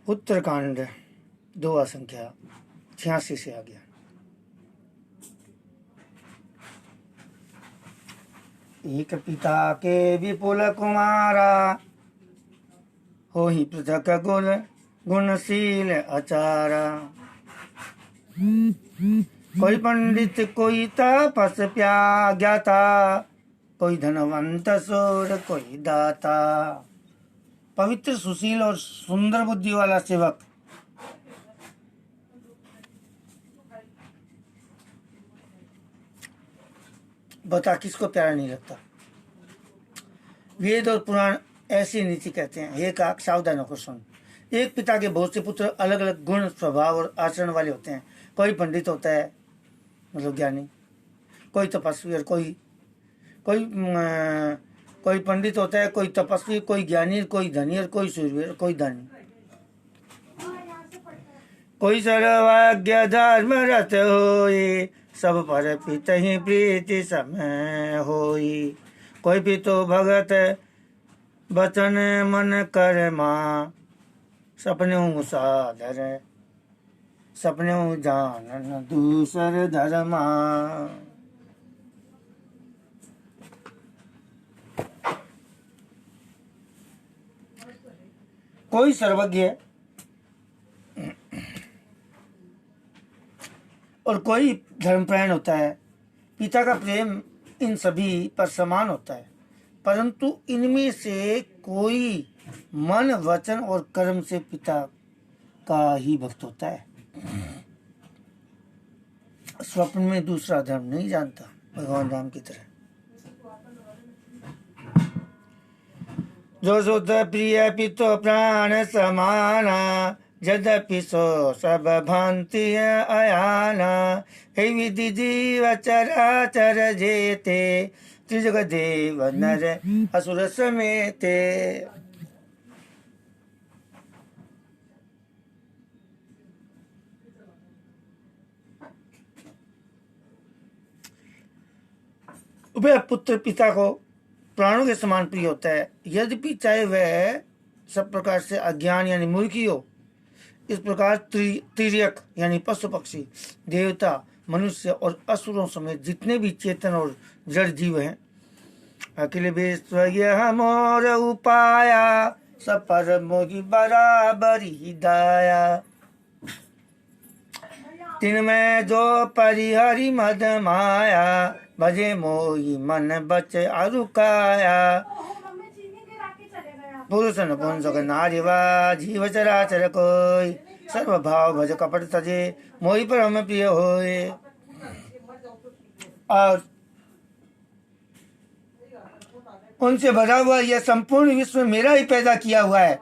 उत्तरकांड 2 संख्या 86 से आ गया। एक पिता के विपुल कुमारा, हो ही पृथक गुण गुणशील अचारा। कोई पंडित कोई तपस्या ज्ञाता, कोई धनवंत सूर कोई दाता। पवित्र सुशील और सुंदर बुद्धि वाला सेवक बता किसको प्यारा नहीं लगता। वेद और पुराण ऐसी नीति कहते हैं। हे काक, सावधान होकर सुन। एक पिता के बहुत से पुत्र अलग अलग गुण, स्वभाव और आचरण वाले होते हैं। कोई पंडित होता है, मतलब ज्ञानी, कोई तपस्वी, और कोई पंडित होता है, कोई तपस्वी, कोई ज्ञानी, कोई धनी, और कोई शूरवीर, कोई दानी। कोई सर्वज्ञ धर्म रत होई, सब पर पित ही प्रीति समय होई। कोई पितो भगत बचन मन कर माँ, सपने साधर सपने जानन दूसर धर्मा। कोई सर्वज्ञ और कोई धर्मपरायण होता है। पिता का प्रेम इन सभी पर समान होता है, परंतु इनमें से कोई मन, वचन और कर्म से पिता का ही भक्त होता है। स्वप्न में दूसरा धर्म नहीं जानता, भगवान राम की तरह। जो शुद्ध प्रिय पितो प्राण समाना, यद्यपि सो सब भांति अयाना। हे विधि जीव चराचर जेते, त्रिजग देव नर असुर समेते। वह पुत्र पिता को प्राणों के समान प्रिय होता है, यद्यपि चाहे वह सब प्रकार से अज्ञान यानी मूर्खी हो। इस प्रकार तिर्यक यानी पशु पक्षी, देवता, मनुष्य और असुरों समेत जितने भी चेतन और जड़ जीव हैं, अखिल विश्व मोर उपाया, सब पर मोहि बराबर ही दाया। तिनमें जो परिहरि मद माया, भजे मोहि मन बच अरुकाया। पुरुष नपुंसक नारी वा जीव चराचर कोई, सर्व भाव भज कपट तजे, मोहि परम प्रिय होए। और उनसे भरा हुआ यह संपूर्ण विश्व मेरा ही पैदा किया हुआ है,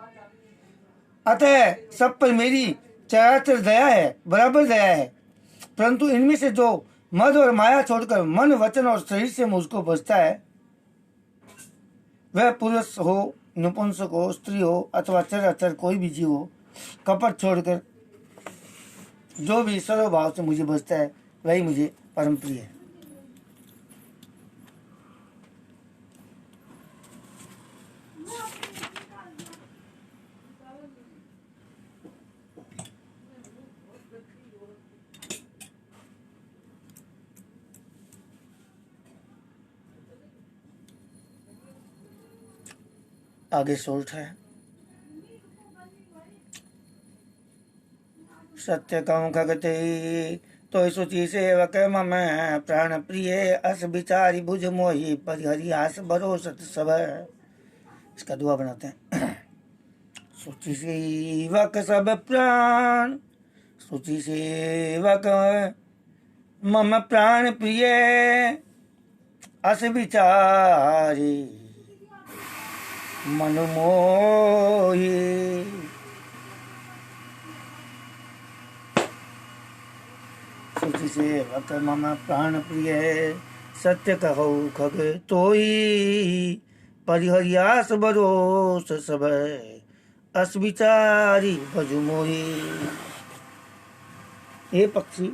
अतः सब पर मेरी चराचर दया है, बराबर दया है। परंतु इनमें से जो मद और माया छोड़कर मन, वचन और शरीर से मुझको बचता है, वह पुरुष हो, नपुंसक हो, स्त्री हो अथवा चराचर कोई भी जीव हो, कपट छोड़कर जो भी सर्वभाव से मुझे बचता है, वही मुझे परम प्रिय है। आगे सोल्ट है। सत्य कहूँ खगते तो सुचि सेवक मम, प्राण प्रिय अस विचारी भुज मोहि, परिहरि आस भरोसत सब। इसका दुआ बनाते हैं। सुचि सेवक सब प्राण, सुचि सेवक मम प्राण प्रिय अस विचारी मन मोहि। सुचि सेवक मम प्राण प्रिय, सत्य कहो खग तोई, परिहरि आस भरोस सब, अस विचारी भज मोहि। हे पक्षी,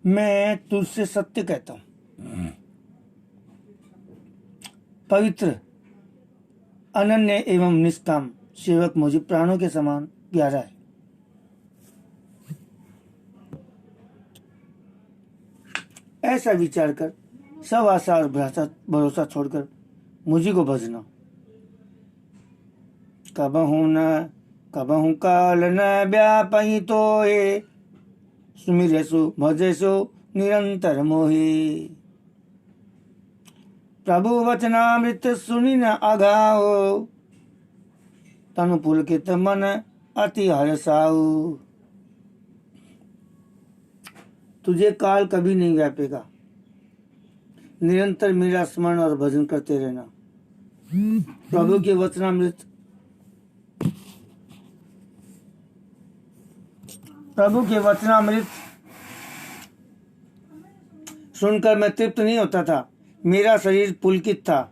मैं तुझसे सत्य कहता हूं, पवित्र अनन्य एवं निष्काम सेवक मुझे प्राणों के समान प्यारा है। ऐसा विचार कर सब आशा और भरोसा छोड़कर मुझी को भजना। कबहू काल न व्यापी तो ये सुमिरेसु भजेसु निरंतर मोहि। प्रभु वचनामृत सुनि न आघाओ तनु पुलकित मन अति हर्षाऊ। तुझे काल कभी नहीं व्यापेगा, निरंतर मेरा स्मरण और भजन करते रहना। प्रभु के वचनामृत सुनकर मैं तृप्त नहीं होता था। मेरा शरीर पुलकित था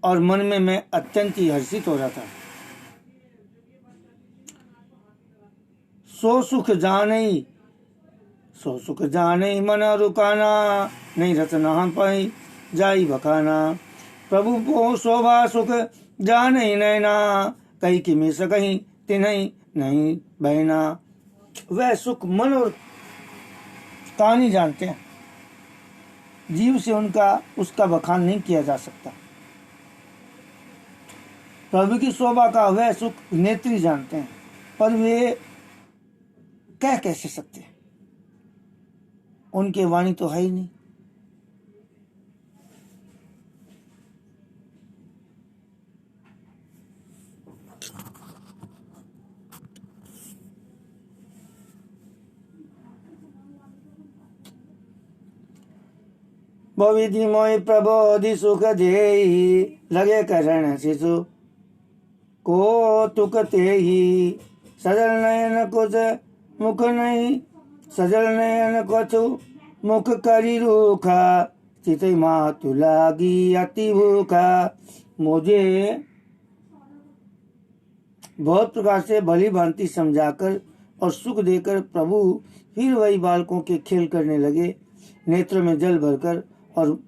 और मन में मैं अत्यंत ही हर्षित हो रहा था। सो सुख जाने मन रुकाना, नहीं रचना पाई जाई बखाना। प्रभु को शोभा सुख जाने नैना, कहीं कि में सकहीं तिन्हीं नहीं बहना। वह सुख मन और कान ही जानते हैं, जीव से उसका बखान नहीं किया जा सकता। प्रभु की शोभा का वह सुख नेत्री जानते हैं, पर वे कह कैसे सकते हैं, उनके वाणी तो है ही नहीं। विधि मोहि प्रबोधि सुख देहि, लगे करण शिशु को तुक तेहि। सजल नयन कुछ मुख नहीं, सजल नयन कछु मुख करी रूखा। चित मातु लागी अति भूखा। मुझे बहुत प्रकार से भली भांति समझाकर और सुख देकर प्रभु फिर वही बालकों के खेल करने लगे। नेत्रों में जल भरकर और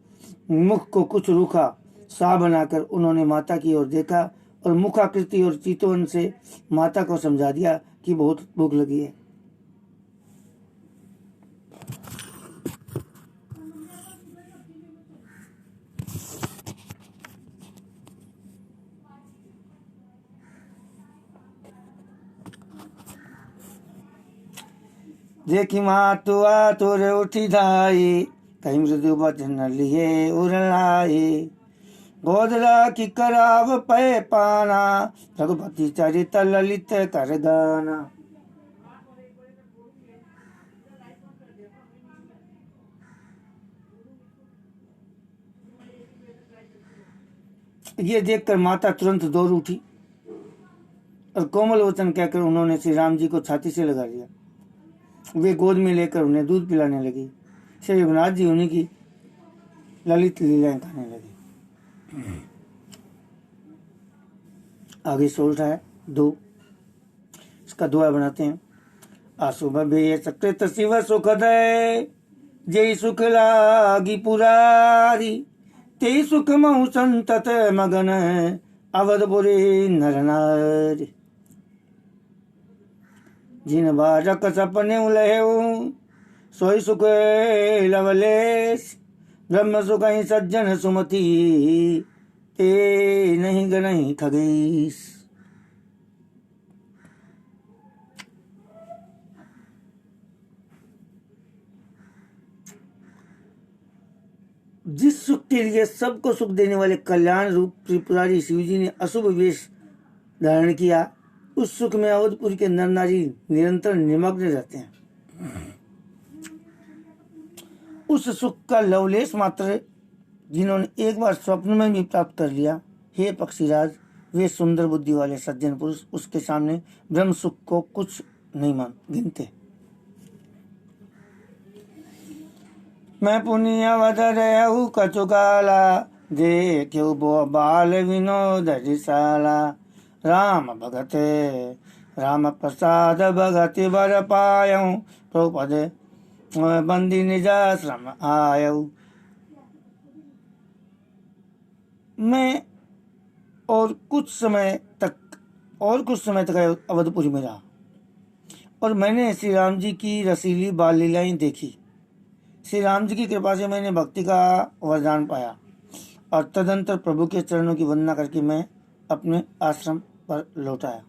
मुख को कुछ रूखा सा बनाकर उन्होंने माता की ओर देखा और मुखाकृति और चितवन से माता को समझा दिया कि बहुत भूख लगी है। देखी मातु आतुर उठी धाई, कहीं मृदु वचन लिए उरलाई। गोदरा की कराव पै पाना, रघुपति चरित ललित कर गाना। ये देखकर माता तुरंत दौड़ उठी और कोमल वचन कहकर उन्होंने श्री राम जी को छाती से लगा लिया। वे गोद में लेकर उन्हें दूध पिलाने लगी। श्री रघुनाथ जी उन्हीं की ललित लीलाएं खाने लगे। आगे सोलता है 2, इसका दुआ बनाते हैं। आशुभ भे सकृत शिव सुखदय, जय सुख लागी पुरारी। ते सुख महु संतत मगन, अवधपुरी नर नारी। जिन बाजक सपने उलहेऊ, सोई सुख लवलेश। ब्रह्म सुख सज्जन सुमति, ते नहीं गणहि खगेश। जिस सुख के लिए सबको सुख देने वाले कल्याण रूप त्रिपुरारी शिवजी ने अशुभ वेश धारण किया, उस सुख में अवधपुरी के नर नारी निरंतर निमग्न रहते हैं। उस सुख का लवलेश मात्र जिन्होंने एक बार स्वप्न में भी प्राप्त कर लिया, हे पक्षीराज, वे सुंदर बुद्धि वाले सज्जन पुरुष उसके सामने ब्रह्म सुख को कुछ नहीं गिनते। मैं पुनिया वधरहु कछु काला, देखो बो बाल विनोद रिसाला। राम भगत राम प्रसाद भगति बर पायऊ, प्रभुपद बंदी निजाश्रम आयऊ। मैं और कुछ समय तक अवधपुरी में रहा और मैंने श्री राम जी की रसीली बाल लीलाएं देखी। श्री राम जी की कृपा से मैंने भक्ति का वरदान पाया और तदंतर प्रभु के चरणों की वंदना करके मैं अपने आश्रम पर लौट आया।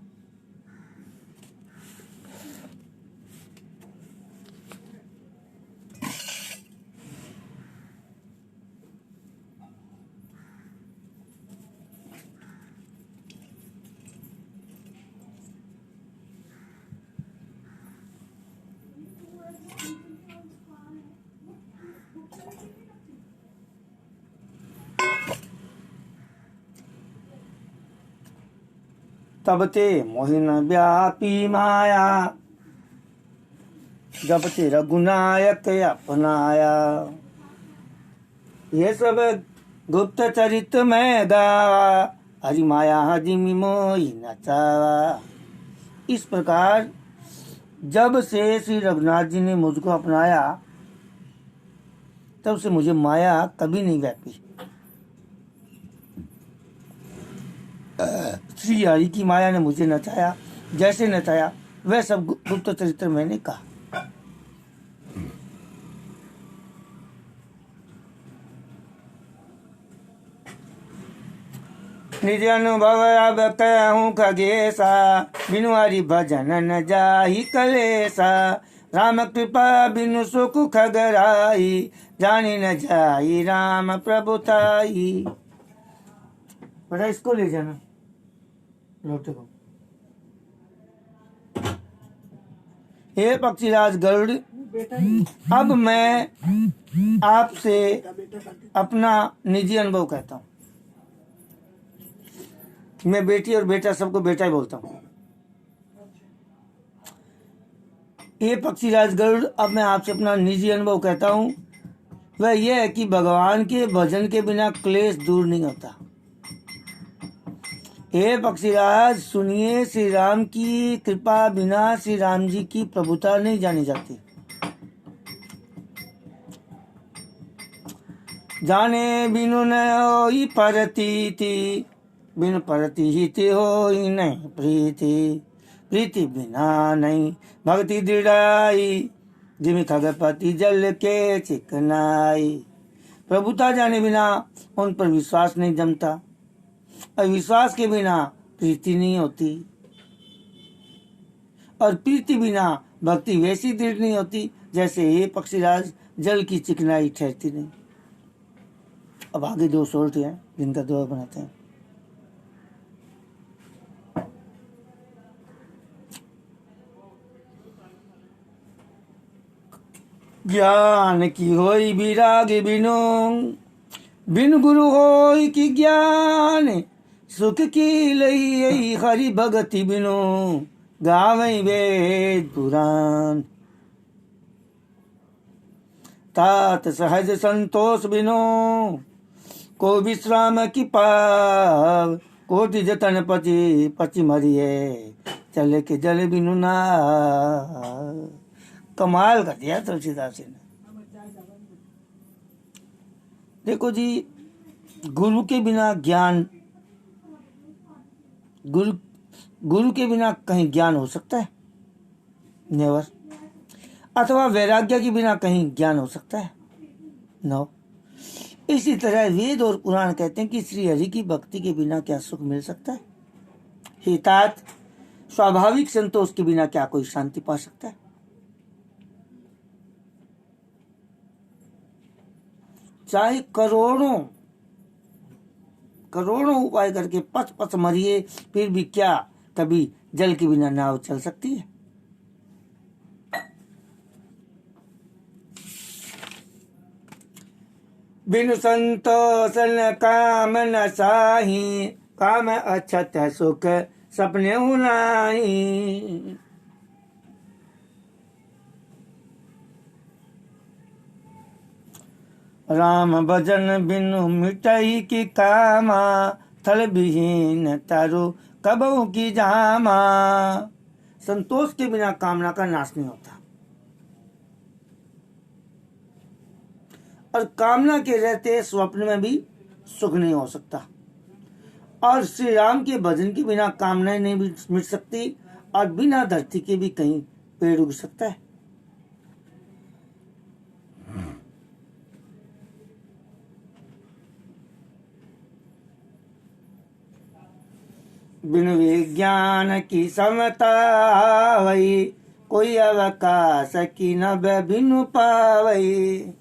तब ते मोहिन व्यापी माया, जब ते रघुनायक अपनाया। ये सब गुप्त चरित में गावा, हरि माया हजिमि मोहि नचावा। इस प्रकार जब से श्री रघुनाथ जी ने मुझको अपनाया तब से मुझे माया कभी नहीं व्यापी। श्री हरि की माया ने मुझे नचाया, जैसे नचाया वह सब गुप्त चरित्र मैंने कहा। निज अनुभव अब कहूँ खगेसा, बिनु हरि भजन न जाहि कलेसा। राम कृपा बिनु सुख खगराई, जानी न जाई राम प्रभुताई। बेटा इसको ले जाना लौटे को। हे पक्षीराज गरुड़, अब मैं आपसे अपना निजी अनुभव कहता हूँ। मैं बेटी और बेटा सबको बेटा ही बोलता हूँ। ये पक्षीराज गरुड़, अब मैं आपसे अपना निजी अनुभव कहता हूँ। वह यह है कि भगवान के भजन के बिना क्लेश दूर नहीं होता। हे पक्षीराज सुनिए, श्री राम की कृपा बिना श्री राम जी की प्रभुता नहीं जानी जाती। जाने बिनु न होई परतीति, बिनु परतीति होई नहीं प्रीति। प्रीति बिना नहीं भक्ति दृढ़ाई, जिमि खगपति जल के चिकनाई। प्रभुता जाने बिना उन पर विश्वास नहीं जमता और विश्वास के बिना प्रीति नहीं होती और प्रीति बिना भक्ति वैसी दृढ़ नहीं होती जैसे ये पक्षीराज जल की चिकनाई ठहरती नहीं। अब आगे दो सोल्ट हैं जिनका दोहा बनाते हैं। ज्ञान की होई विराग बिनु, बिन गुरु होई की ज्ञान। सुख की लई हरि भगति बिनु, गावई वेद पुराण। तात सहज संतोष बिनु, को विश्राम की पाव। कोटि जतन पति पति मरिए, चले के जल बिनु ना। कमाल कर दिया तुलसीदास ने। देखो जी, गुरु के बिना ज्ञान, गुरु के बिना कहीं ज्ञान हो सकता है? नेवर। अथवा वैराग्य के बिना कहीं ज्ञान हो सकता है? नो। इसी तरह वेद और पुराण कहते हैं कि श्री हरि की भक्ति के बिना क्या सुख मिल सकता है? हितात स्वाभाविक संतोष के बिना क्या कोई शांति पा सकता है? चाहे करोड़ों उपाय करके पच पच मरिए, फिर भी क्या कभी जल के बिना नाव चल सकती है? बिनु संतोष न काम न साही, काम अछत सुख सपने हुनाही। राम भजन बिनु मिटाई की कामा, थल विहीन तारु कबहू की जामा। संतोष के बिना कामना का नाश नहीं होता। और कामना के रहते स्वप्न में भी सुख नहीं हो सकता। और श्री राम के भजन के बिना कामनाएं नहीं मिट सकती, और बिना धरती के भी कहीं पेड़ उग सकता है। बिन विज्ञान की समता वही, कोई अवकाश की न बिनु पावई।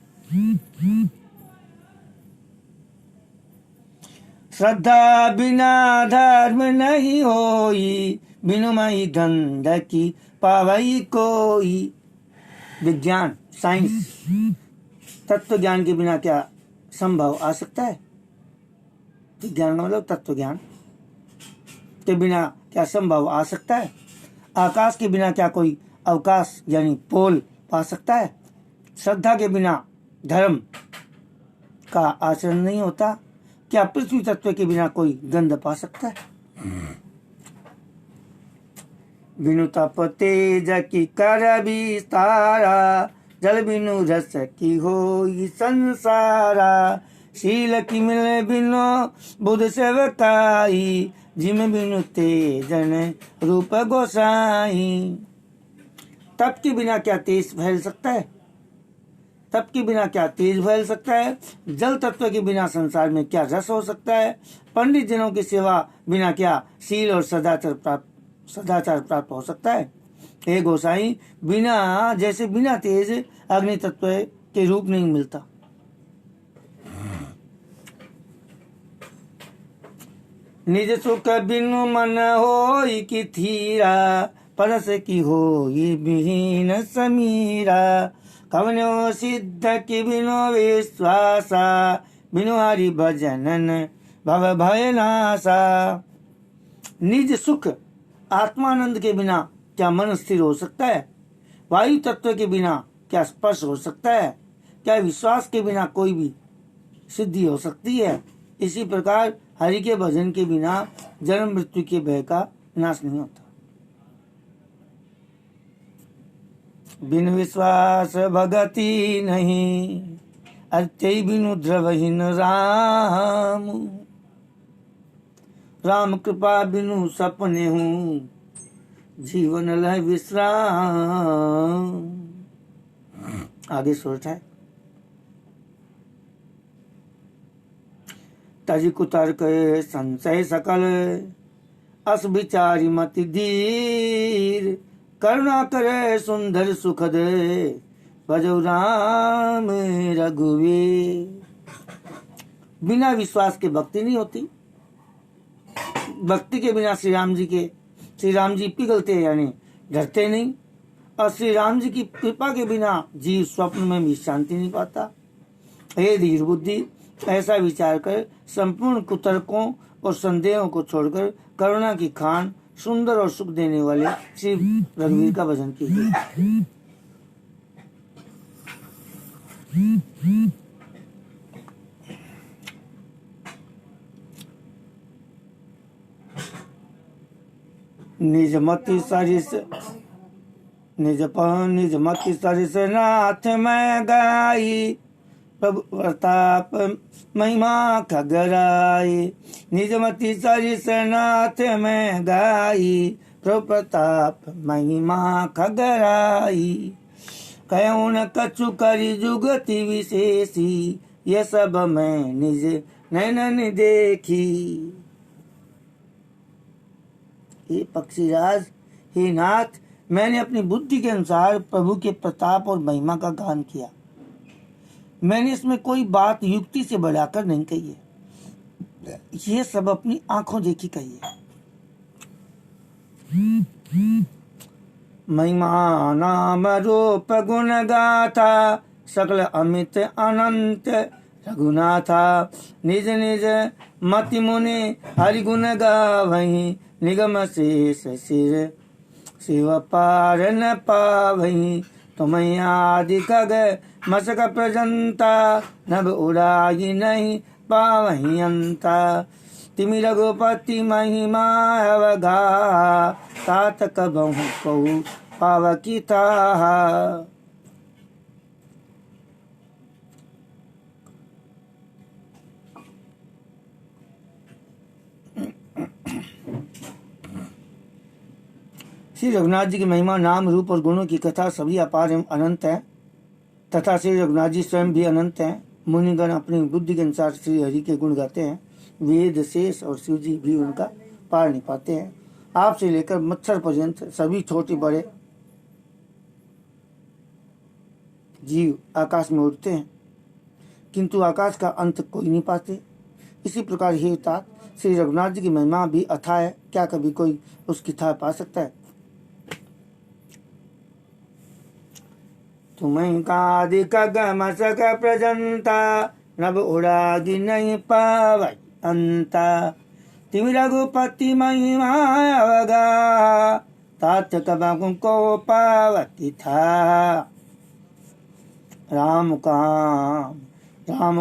श्रद्धा बिना धर्म नहीं होई, बिनु मई गंध की पावई कोई। विज्ञान, साइंस, तत्व ज्ञान के बिना क्या संभव आ सकता है? विज्ञान मतलब तत्व ज्ञान के बिना क्या संभव आ सकता है? आकाश के बिना क्या कोई अवकाश यानी पोल पा सकता है? श्रद्धा के बिना धर्म का आचरण नहीं होता। क्या पृथ्वी तत्व के बिना कोई गंध पा सकता है? बिनु तप तेज की कर विस्तारा, जल बिनु रस की होई संसारा। शील की मिले बिनु बुध सेवकाई, जिम बिनु तेजन रूप गोसाई। तप के बिना क्या तेज फैल सकता है? तप के बिना क्या तेज फैल सकता है? जल तत्व के बिना संसार में क्या रस हो सकता है? पंडित जनों की सेवा बिना क्या शील और सदाचार प्राप्त हो सकता है? हे गोसाई, बिना तेज अग्नि तत्व के रूप नहीं मिलता। निज सुख बिनु मन होई की थीरा, परस की होई विहीन समीरा। कवनो सिद्ध की बिनु विश्वासा, बिनु हरि भजनन भव भय नासा। निज सुख आत्मानंद के बिना क्या मन स्थिर हो सकता है? वायु तत्व के बिना क्या स्पर्श हो सकता है? क्या विश्वास के बिना कोई भी सिद्धि हो सकती है? इसी प्रकार हरि के भजन के बिना जन्म मृत्यु के भय का नाश नहीं होता। बिन विश्वास भगति नहीं, अत्यय बिनु द्रवहीन राम। राम कृपा बिनु सपने हूँ, जीवन लय विश्राम। आगे सोच है। तज कुतर्क संशय सकल, अस विचारी मति धीर। करुणा करे सुंदर सुखद, भजौ राम रघुवीर। बिना विश्वास के भक्ति नहीं होती। भक्ति के बिना श्री राम जी पिघलते यानी डरते नहीं। और श्री राम जी की कृपा के बिना जीव स्वप्न में भी शांति नहीं पाता। हे धीर बुद्धि, ऐसा विचार कर संपूर्ण कुतर्कों और संदेहों को छोड़कर करुणा की खान सुंदर और सुख देने वाले श्री रघुवीर का भजन कीजिए। निज मति सरिस नाथ में गाई, प्रभु प्रताप महिमा खगराई। निज मति सरिस नाथ में गाई, प्रभु प्रताप महिमा खगराई। कहूँ न कछु करी जुगति विशेषी, ये सब मैं निज नैनन देखी। हे पक्षीराज, हे नाथ, मैंने अपनी बुद्धि के अनुसार प्रभु के प्रताप और महिमा का गान किया। मैंने इसमें कोई बात युक्ति से बढ़ाकर नहीं कही है, ये सब अपनी आंखों देखी कही है। महिमा नाम रूप गुण गाथा, सकल अमित अनंत रघुनाथा। निज निज मति मुनि हरि गुण गावहीं, निगम शेष सिर शिव पार न पावहीं। तुम आदि खग मसक प्रजंता, नभ उड़ाई नहीं पावहीं अंता। तिमि रघुपति महिमा अवगा, तात कबहु कहु पावकी ताहा। श्री रघुनाथ जी की महिमा, नाम, रूप और गुणों की कथा सभी अपार एवं अनंत है तथा श्री रघुनाथ जी स्वयं भी अनंत हैं। मुनिगण अपनी बुद्धि के अनुसार श्री हरि के गुण गाते हैं। वेद, शेष और शिव जी भी उनका पार नहीं पाते हैं। आपसे लेकर मच्छर पर्यंत सभी छोटे बड़े जीव आकाश में उड़ते हैं, किंतु आकाश का अंत कोई नहीं पाते। इसी प्रकार हे तात, श्री रघुनाथ जी की महिमा भी अथाह है, क्या कभी कोई उसकी था पा सकता है? तुम्हें कादिक गमसक प्रजंता, नभ उड़ागी नहीं पावई अंता। तिम रघुपति महिमा अवगा, तात कब को पावती था। राम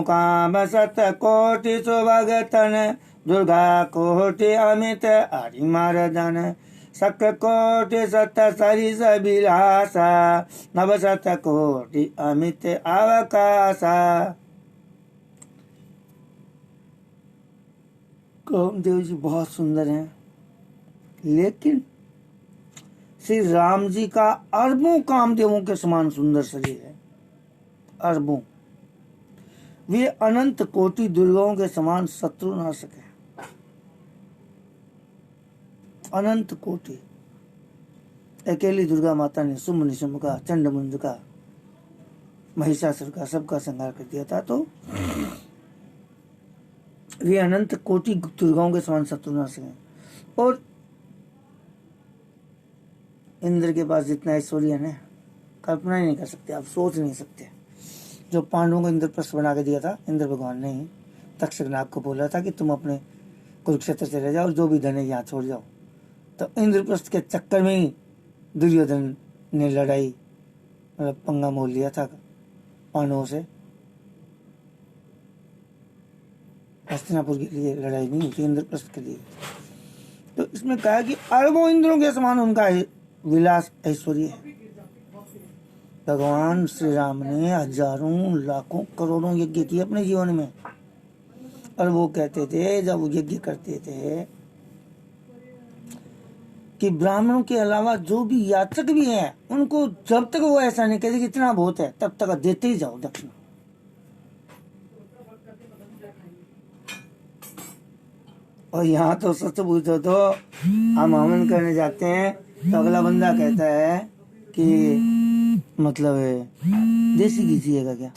काम सत कोटि सुभगतन, दुर्गा कोटि अमित हरिमर्दन। सक कोटि सत सरिस बिलासा, नव सत कोटि अमित अवकाशा। कामदेव जी बहुत सुंदर हैं, लेकिन श्री राम जी का अरबों कामदेवों के समान सुंदर शरीर है। अरबों, वे अनंत कोटि दुर्गाओं के समान शत्रु ना सके। अनंत कोटि, अकेली दुर्गा माता ने शुंभ निशुंभ का, चंड मुंड का, महिषासुर का सबका संहार कर दिया था, तो वे अनंत कोटि दुर्गाओं के समान शत्रु ना सके। और इंद्र के पास जितना ऐश्वर्य है, कल्पना ही नहीं कर सकते, आप सोच नहीं सकते। जो पांडवों को इंद्रप्रस्थ बना के दिया था, इंद्र भगवान ने ही तक्षक नाग को बोला था कि तुम अपने कुरुक्षेत्र चले जाओ और जो भी धन है यहाँ छोड़ जाओ। तो इंद्रप्रस्थ के चक्कर में ही दुर्योधन ने लड़ाई, मतलब पंगा मोल लिया था पांडवों से। हस्तिनापुर के लिए लड़ाई नहीं हुई, इंद्रप्रस्थ के लिए। तो इसमें कहा कि अरबों इंद्रों के समान उनका विलास ऐश्वर्य है। भगवान श्री राम ने हजारों लाखों करोड़ों यज्ञ किए अपने जीवन में, और वो कहते थे जब वो यज्ञ करते थे कि ब्राह्मणों के अलावा जो भी याचक भी हैं, उनको जब तक वो ऐसा नहीं कहते कि इतना बहुत है, तब तक देते ही जाओ दक्षिणा। और यहाँ तो सच पूछो तो हम हवन करने जाते हैं तो अगला बंदा कहता है कि मतलब है देसी घी चाहिएगा क्या?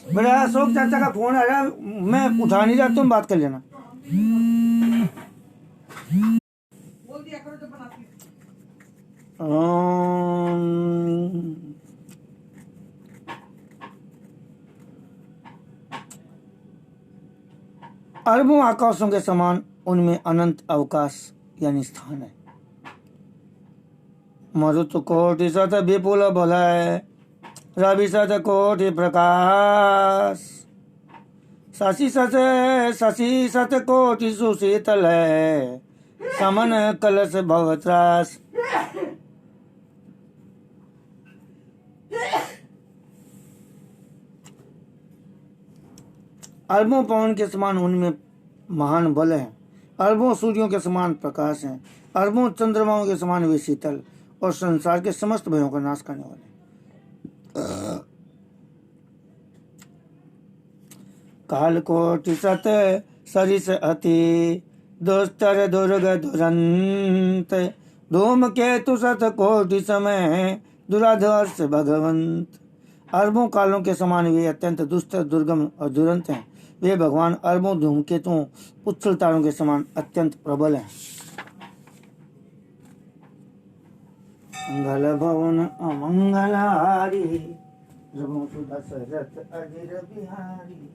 बेटा अशोक चाचा का फोन आ रहा है, मैं उठा नहीं रहा, तुम बात कर लेना। अरबों आकाशों के समान उनमें अनंत अवकाश यानी स्थान है। मरुत कोटि सत विपुल भलय, रवि सत कोटि प्रकाश। शशि सत कोटि सुशीतल है, समन कलश भवत्रास। अरबों पवन के समान उनमें महान बल है, अरबों सूर्यों के समान प्रकाश हैं, अरबों चंद्रमाओं के समान वे शीतल और संसार के समस्त भयों का नाश करने वाले। काल कोटि सत सरिस अति, दुस्तर दुर्ग दुरंत। धूम केतु सत कोटि समय, दुराधर्ष भगवंत। अरबों कालों के समान वे अत्यंत दुस्तर, दुर्गम और दुरंत हैं। वे भगवान अरबों धूमकेतुओं, उच्छल तारों के समान अत्यंत प्रबल हैं। मंगल भवन अमंगलहारी, प्रभु सुदशरथ अजिर बिहारी।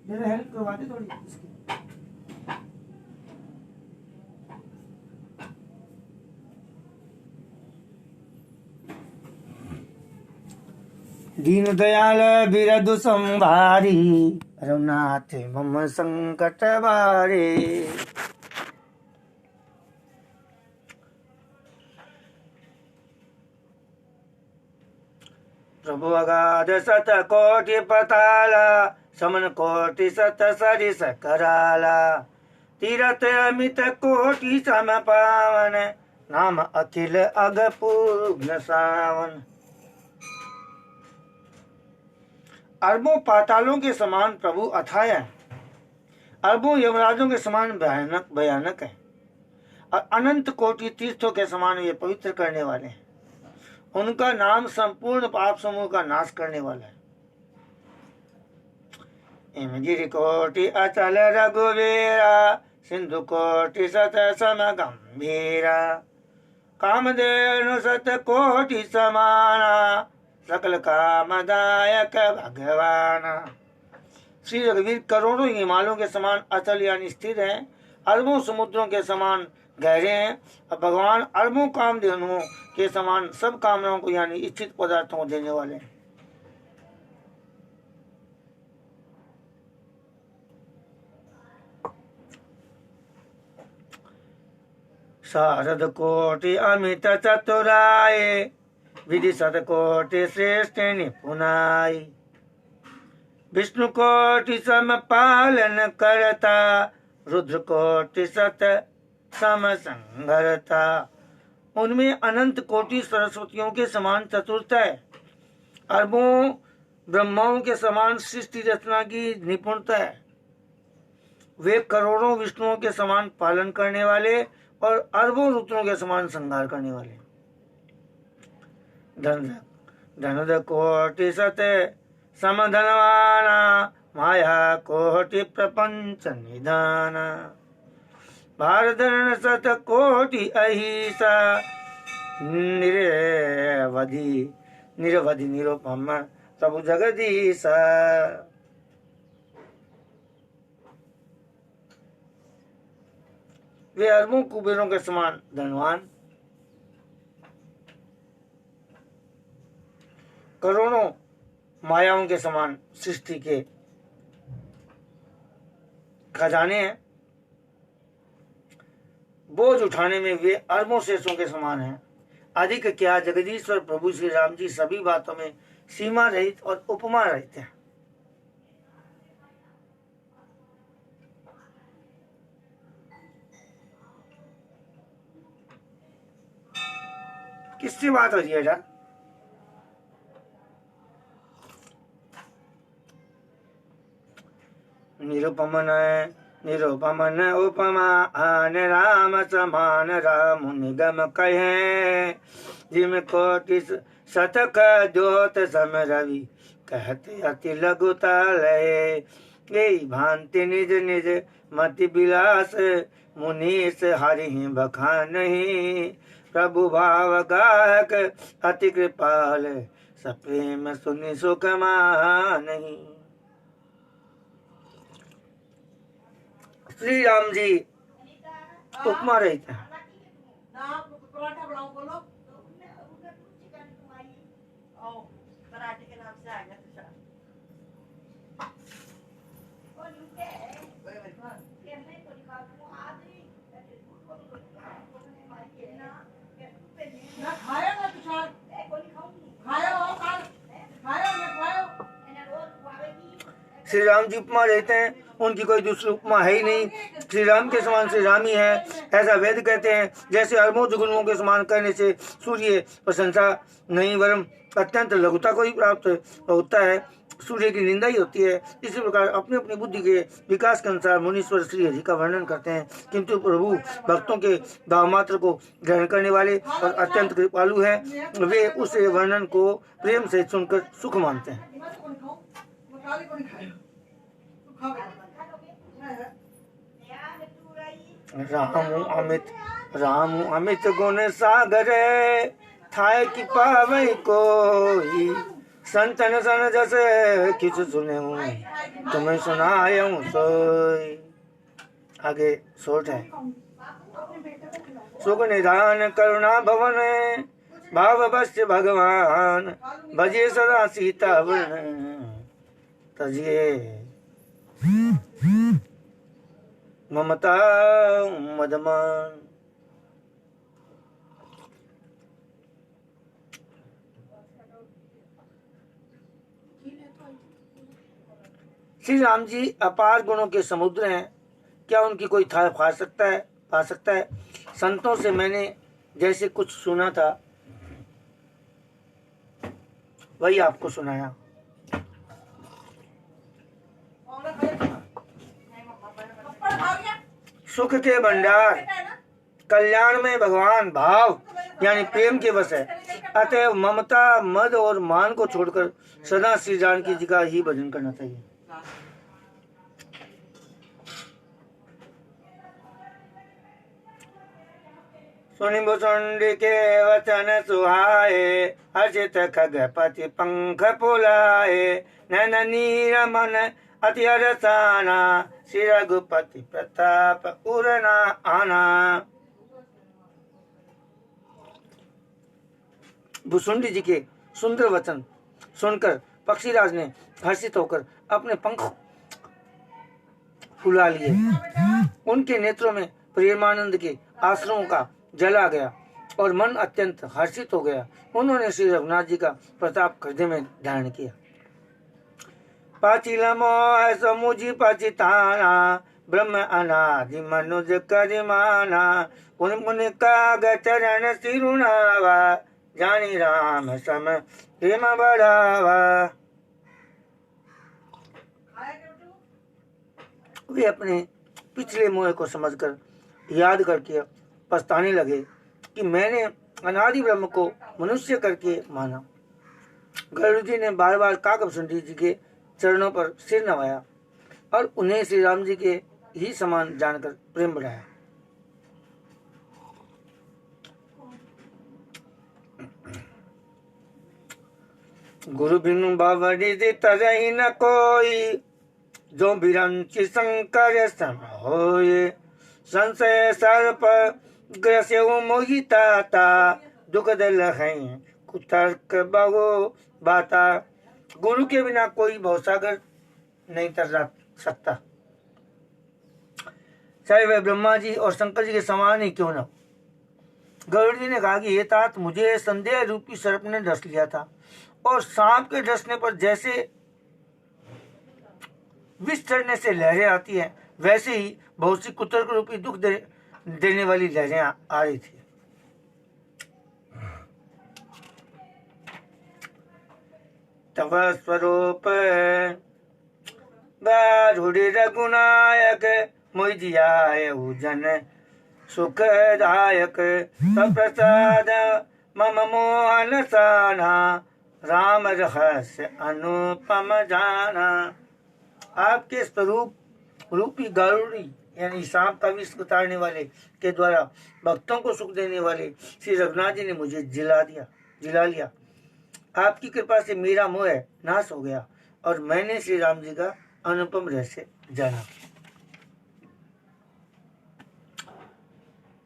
मेरा हेल्प करवा दे थोड़ी। दीन दयाल बिरदु संभारी, रघुनाथ मम संकट बारे। प्रभु अगाध सत कोटि पताला समन कोटि सत सरिस कराला तीरथ अमित कोटि सम पावन नाम अखिल अग पूर्ण सावन। अरबों पातालों के समान प्रभु अथाह है, अरबों यमराजों के समान भयानक भयानक है और अनंत कोटि तीर्थों के समान ये पवित्र करने वाले हैं। उनका नाम संपूर्ण पाप समूह का नाश करने वाला है। गिरि कोटि अचल रघुवीरा सिंधु कोटि सत सम गंभीरा कामधेनु सत कोटि समाना सकल कामदायक भगवान। श्री रघुवीर करोड़ों हिमालयों के समान अचल यानी स्थिर हैं, अरबों समुद्रों के समान गहरे हैं और भगवान अरबों कामधेनुओं के समान सब कामनाओं को यानी इच्छित पदार्थों को देने वाले हैं। शारद कोटि अमित चतुराय विधि सत कोटि श्रेष्ठ निपुणाय विष्णु कोटि सम पालन करता रुद्र कोटि सत सम संघरता। उनमें अनंत कोटि सरस्वतियों के समान चतुरता है, अरबों ब्रह्माओं के समान सृष्टि रचना की निपुणता है। वे करोड़ों विष्णुओं के समान पालन करने वाले और अरबों रुद्रों के समान संहार करने वाले। धन कोटि सत समधनवाना माया कोटि प्रपंच निधाना भारधरण सत कोटि अहिसा निरवधि निरुपम प्रभु जगदीशा। वे अरबों कुबेरों के समान धनवान, करोड़ों मायाओं के समान सृष्टि के खजाने हैं। बोझ उठाने में वे अरबों शेषों के समान हैं। अधिक क्या जगदीश्वर प्रभु श्री राम जी सभी बातों में सीमा रहित और उपमा रहित हैं। किससे बात हो रही है यार? निरुपमन उपमा आन राम समान राम निगम कहे जिम कोटि शतक द्योत सम रवि कहते अति लघुता लय यही भांति निज निज मति विलास मुनीस हरि बखानहि प्रभु भाव गाहक अति कृपाल सप्रेम सुनि सुख मानहि। श्री राम जी उपमा रहित है। श्री राम जी उपमा रहते हैं, उनकी कोई दूसरी उपमा है ही नहीं। श्री राम के समान श्री राम ही है, ऐसा वेद कहते हैं। जैसे अरबों जुगनुओं के समान कहने से सूर्य प्रशंसा नहीं वरम अत्यंत लघुता को ही प्राप्त होता है, सूर्य की निंदा ही होती है। इसी प्रकार अपनी अपनी बुद्धि के विकास के अनुसार मुनीश्वर श्री हरि का वर्णन करते हैं, किंतु प्रभु भक्तों के भाव मात्र को ग्रहण करने वाले और अत्यंत कृपालु हैं। वे उस वर्णन को प्रेम से सुनकर सुख मानते हैं। राम अमित गुण सागर थाय की पावै कोई संतन सन जस किछु सुने तुम्हें सुनाऊं सोई। आगे शोट है। सुख निधान करुणा भवन भाव बस्य भगवान भजे सदा सीता तजिए ममता मदमान। श्री राम जी अपार गुणों के समुद्र हैं, क्या उनकी कोई था पा सकता है? संतों से मैंने जैसे कुछ सुना था वही आपको सुनाया। सुख के भंडार, कल्याण में भगवान भाव यानी प्रेम के वश है। अतएव ममता, मद और मान को छोड़कर सदा श्री जानकी जी का ही भजन करना चाहिए। सुनि भुसुंड के वचन सुहाए, हर्षित खगपति पंख फुलाए। नैन नीर मन अति हरसाना, श्री रघुपति प्रताप उरना आना। भुसुंडी जी के सुंदर वचन सुनकर पक्षीराज ने हर्षित होकर अपने पंख फुला लिए। उनके नेत्रों में प्रेमानंद के आश्रमों का जल आ गया और मन अत्यंत हर्षित हो गया। उन्होंने श्री रघुनाथ जी का प्रताप हृदय में धारण किया। पाचिल मोह समुझी पचिताना, ब्रह्म अनादि मनुज करिमाना। पुन पुन काग चरण सिरुनावा, जानी राम सम प्रेम बढ़ावा। वे अपने पिछले मोह को समझकर याद करके पछताने लगे कि मैंने अनादि ब्रह्म को मनुष्य करके माना। गरुड़ जी ने बार बार काकभूषुंडी जी के चरणों पर सिर नवाया और उन्हें श्री राम जी के ही समान जानकर प्रेम बढ़ाया। गुरु बिनु बावड़ी तरही न कोई, जो बिरंची शंकर सम होए। संशय सर्प ग्रस्यु मोहिताता, दुख दल है कुतर्क बहु बाता। गुरु के बिना कोई भवसागर नहीं तर सकता, चाहे वह ब्रह्मा जी और शंकर जी के समान ही क्यों न। गरुड़ जी ने कहा कि ये तात, मुझे संदेह रूपी सर्प ने डस लिया था और सांप के डसने पर जैसे विष चढ़ने से लहरें आती हैं, वैसे ही बहुत सी कुतर्क रूपी दुख देने वाली लहरें आ रही थी। तव स्वरूप बारूढ़ रघुनायक, मोहि जियाए जन सुखदायक। प्रसाद मम मोहन साना, राम रहस्य अनुपम जाना। आपके स्वरूप रूपी गरुड़ी यानी सांप का विष उतारने वाले के द्वारा भक्तों को सुख देने वाले श्री रघुनाथ जी ने मुझे जिला लिया। आपकी कृपा से मेरा मोह नाश हो गया और मैंने श्री राम जी का अनुपम रहस्य जाना।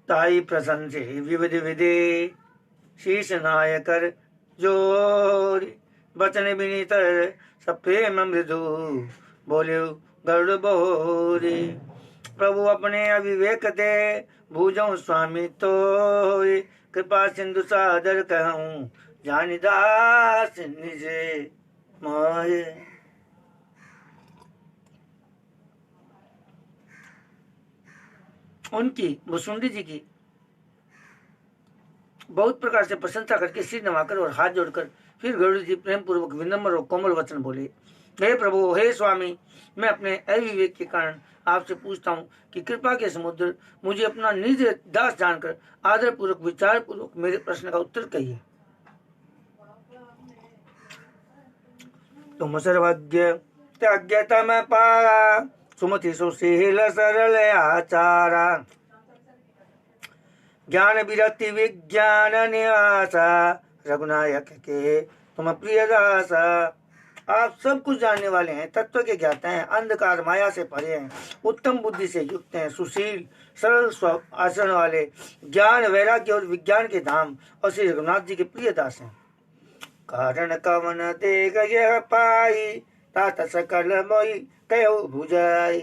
ताई प्रसन्न से विविध विधि, शीश नायकर जोरी। बचन विनीत सब प्रेम मृदु, बोले गरुड़ बोरी। प्रभु अपने अविवेक दे, भूजो स्वामी तो। कृपा सिंधु सादर कहूँ, जानिदास निजे मोहे। उनकी भुसुंडी जी की बहुत प्रकार से प्रशंसा करके सिर नवाकर और हाथ जोड़कर फिर गरुड़ जी प्रेम पूर्वक विनम्र और कोमल वचन बोले। हे प्रभु, हे स्वामी, मैं अपने अविवेक के कारण आपसे पूछता हूँ कि कृपा के समुद्र मुझे अपना निज दास जानकर आदर पूर्वक विचार पूर्वक मेरे प्रश्न का उत्तर कहिए। तुम सर्वज्ञ त्याज्ञ तम पारा, सुमति सुशील सरल आचारा। ज्ञान विरक्ति विज्ञान निवासा, रघुनायक के तुम प्रिय दासा। आप सब कुछ जानने वाले हैं, तत्व के ज्ञाता हैं, अंधकार माया से परे हैं, उत्तम बुद्धि से युक्त हैं, सुशील सरल आचरण वाले, ज्ञान वैराग्य और विज्ञान के धाम और श्री रघुनाथ जी के प्रिय दास हैं। कारण कवन देख यह पाई, तात सकल मोहि कहो भुजाई।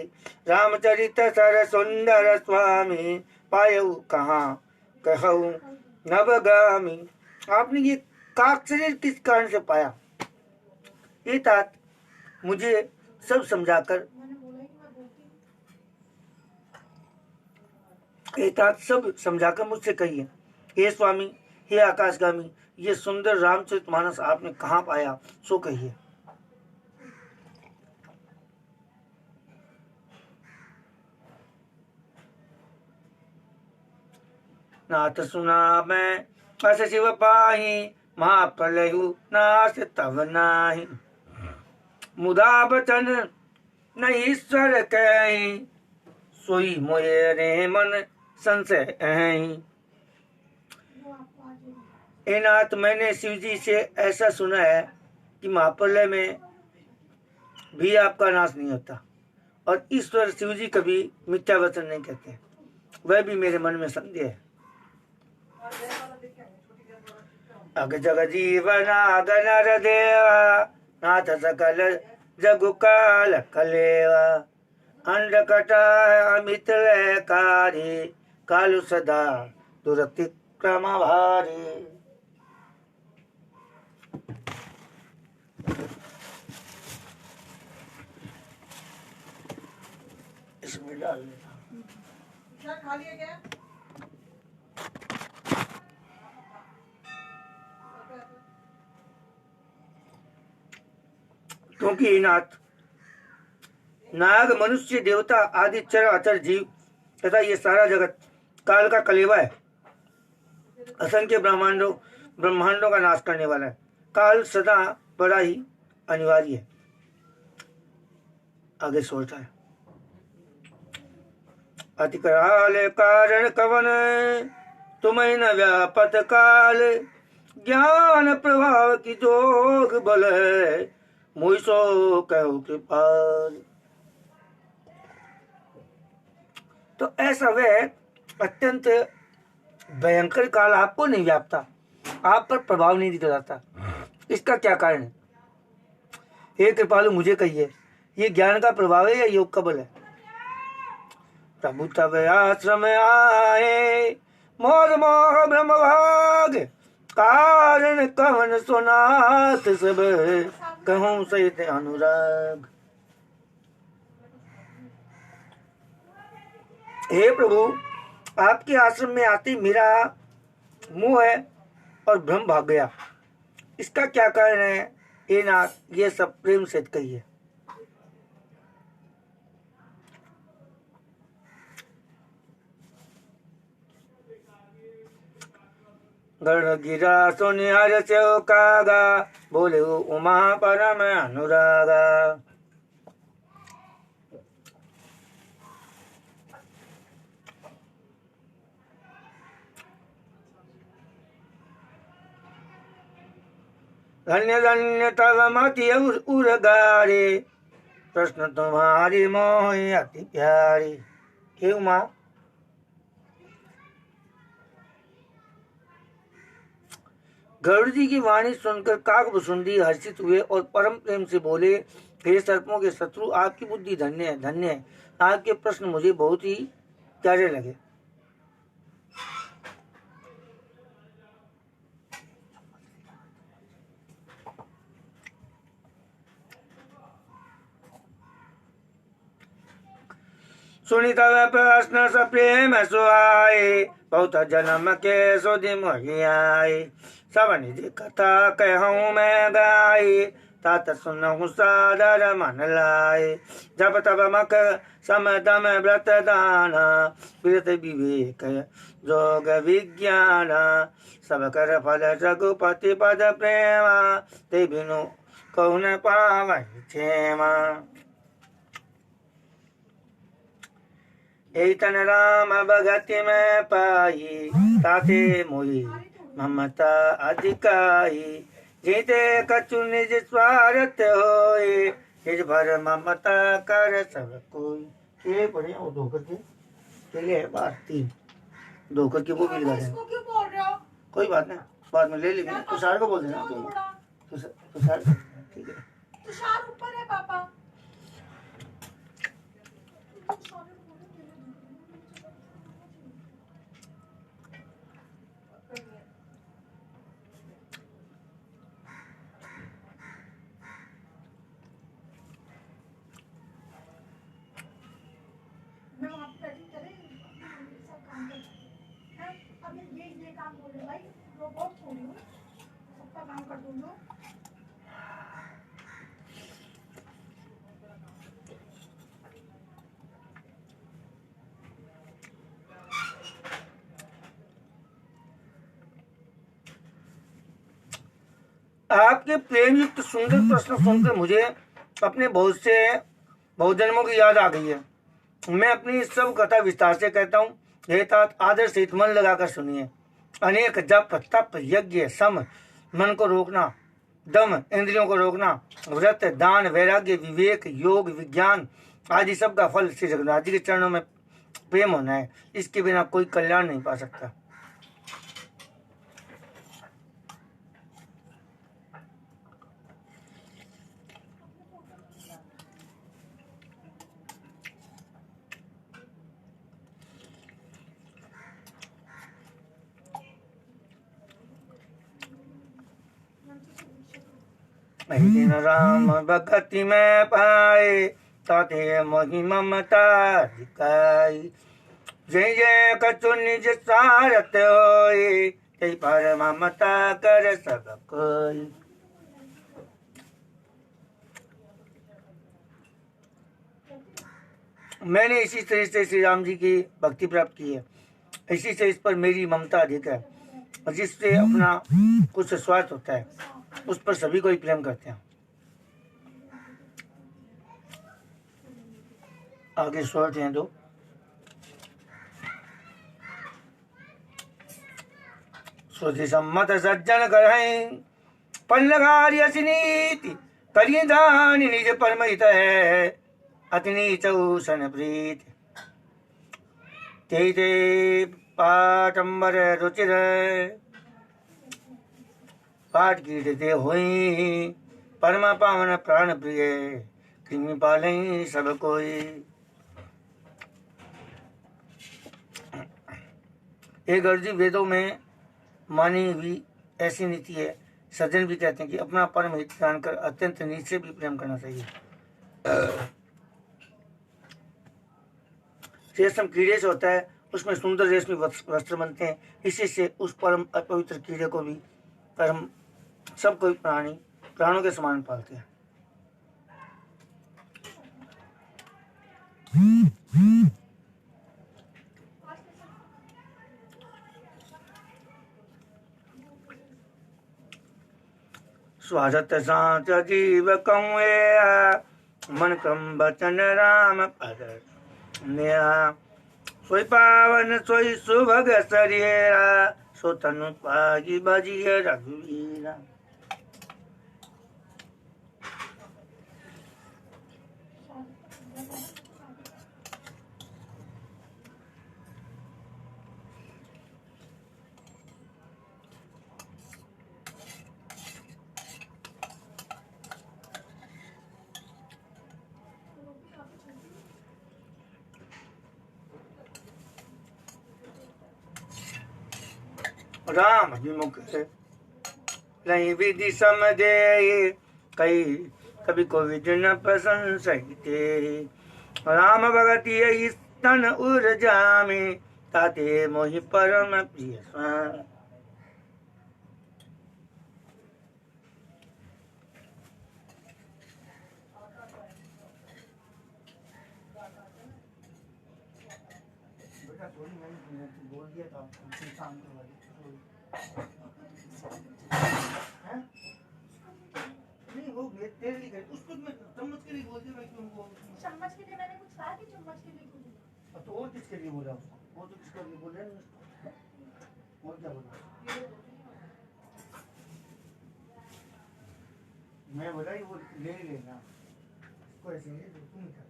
रामचरित सर सुंदर स्वामी, पायऊ कहाँ कहूँ नवगामी। आपने ये काक शरीर किस कारण से पाया? ये तात, मुझे सब समझाकर एक सब समझाकर मुझसे कहिए, हे स्वामी, हे आकाशगामी, ये सुंदर रामचरितमानस आपने कहाँ पाया, सो कहिए। नाथ सुना मैं अस शिव पाही, महाप्रलयु नाश तब नाही। मुदा बचन नहीं ईश्वर कहीं, सोई मोये रे मन संशय अहीं। ए नाथ, मैंने शिव जी से ऐसा सुना है कि महाप्रलय में भी आपका नाश नहीं होता, और ईश्वर शिव जी कभी मिथ्या वचन नहीं कहते, वह भी मेरे मन में संदेह है। अग जग जीवन अग नर देवा, नाथ सकल जगु काल कलेवा। अंडकट अमित कारी, कालु सदा दुरतिक्रम भारी। इसमें डाल देता खा लिया क्या? क्योंकि नाथ, नाग मनुष्य देवता आदि चर अचर जीव तथा ये सारा जगत काल का कलेवा है, असंख्य ब्रह्मांडों का नाश करने वाला है। काल सदा बड़ा ही अनिवार्य है। आगे सोचता है, अति कराल कारण कवन, तुम्हें न व्यापत काल। ज्ञान प्रभाव की जोग बल है, मुझ सो कहो कृपाल। तो ऐसा वह अत्यंत भयंकर काल आपको नहीं व्यापता, आप पर प्रभाव नहीं दिखाता। इसका क्या कारण है? हे कृपालु, मुझे कहिए, ये ज्ञान का प्रभाव है या योग का बल है? प्रभु तब आश्रम आए, मोर मोह ब्रह्म भाग। कारण कवन सुनात सब, कहूँ सहित अनुराग। हे प्रभु, आपके आश्रम में आते मेरा मोह है और भ्रम भाग गया। इसका क्या कारण है? हे नाथ, ये सब प्रेम से कहिए। गण गिरा सुनिहर से कागा, बोले उमा परम अनुरागा। धन्य धन्य तव मति उर्गारे, प्रश्न तुम्हारी मोह अति प्यारी। हे उमा, गरुड़ जी की वाणी सुनकर काकभुसुंडी हर्षित हुए और परम प्रेम से बोले, हे सर्पों के शत्रु, आपकी बुद्धि धन्य है, धन्य है। आपके प्रश्न मुझे बहुत ही प्यारे लगे। सुनी तब प्रश्न सप्रेम सुहाए, बहुत जन्म के सुधि मोहियाए। सब निज कथा कहूँ मैं गाई, तात सुनहु सादर मन लाए। जब तब मक समदम व्रत दाना, विरत विवेक जोग विज्ञान। सब कर फल रघुपति पद प्रेमा, ते बिनु कहु न पावै क्षेमा। तन राम भगति में पाई, ताते मोहि ममता अधिकाई। जीते कछु निज स्वार्थ होए, निज भर ममता कर सब कोई। ये पढ़े वो दो करके चले है बात 3 2 करके वो भी लगा देना। कोई बात नहीं, बाद में ले लेंगे। तुषार को बोल देना तुम। तुषार ठीक है। तुषार ऊपर है पापा। आपके प्रेम युक्त सुंदर प्रश्न सुनकर मुझे अपने बहुत जन्मों की याद आ गई है। मैं अपनी सब कथा विस्तार से कहता हूँ। हे तात, आदर सहित मन लगाकर सुनिए। अनेक जप तप यज्ञ सम, मन को रोकना, दम इंद्रियों को रोकना, व्रत दान वैराग्य विवेक योग विज्ञान आदि सब का फल श्री जगन्नाथ जी के चरणों में प्रेम होना है। इसके बिना कोई कल्याण नहीं पा सकता। दिन राम भगति में पाए, ताते मोहि ममता दिखाई। जय जय कछु निज सारथ होए, तै पर ममता कर सब कोई। मैंने इसी तरह से श्री राम जी की भक्ति प्राप्त की है। इसी से इस पर मेरी ममता अधिक है, और जिससे अपना कुछ स्वार्थ होता है उस पर सभी को ही प्रेम करते हैं। आगे स्वार्थ हैं दो। श्रुति सम्मत सज्जन करहैं, पल्लघार्य नीति करिए दान निज परम हित है। अति नीच सन प्रीत, ते ते पाटंबर रुचिर, पाठ कीर्ति हुई परम पावन प्राण प्रिय। कृमि पालई सब कोई। एक अर्जी वेदों में मानी हुई ऐसी नीति है। सज्जन भी कहते हैं कि अपना परम हित जानकर अत्यंत नीच से भी प्रेम करना चाहिए। रेशम कीड़े से होता है, उसमें सुंदर रेशमी वस्त्र बनते हैं। इसी से उस परम अपवित्र कीड़े को भी परम सब कोई प्राणों के समान पालते हैं। स्वागत सांच जीव कौए, मन क्रम बचन राम पद नेहा। सोई पावन सोई सुभग शरीरा, सो तनु पाई बजिय रघुवीरा। राम विमुख नहीं विधि समझे, कई कभी को विधि न प्रशंसते। राम भगति यही स्तन उर जामे, ताते मोहि परम प्रिय स्वामी। बोल दिया था नहीं वो तेरे लिए उसको मैं चम्मच के लिए बोल दिया। मैं क्यों वो चम्मच के लिए मैंने कुछ कहा कि चम्मच के लिए बोल दिया? तो और किसके लिए बोला उसको? वो तो किसके लिए बोल रहे हैं? और क्या बोला? मैं बोला वो ले लेना इसको, ऐसे नहीं तुम क्या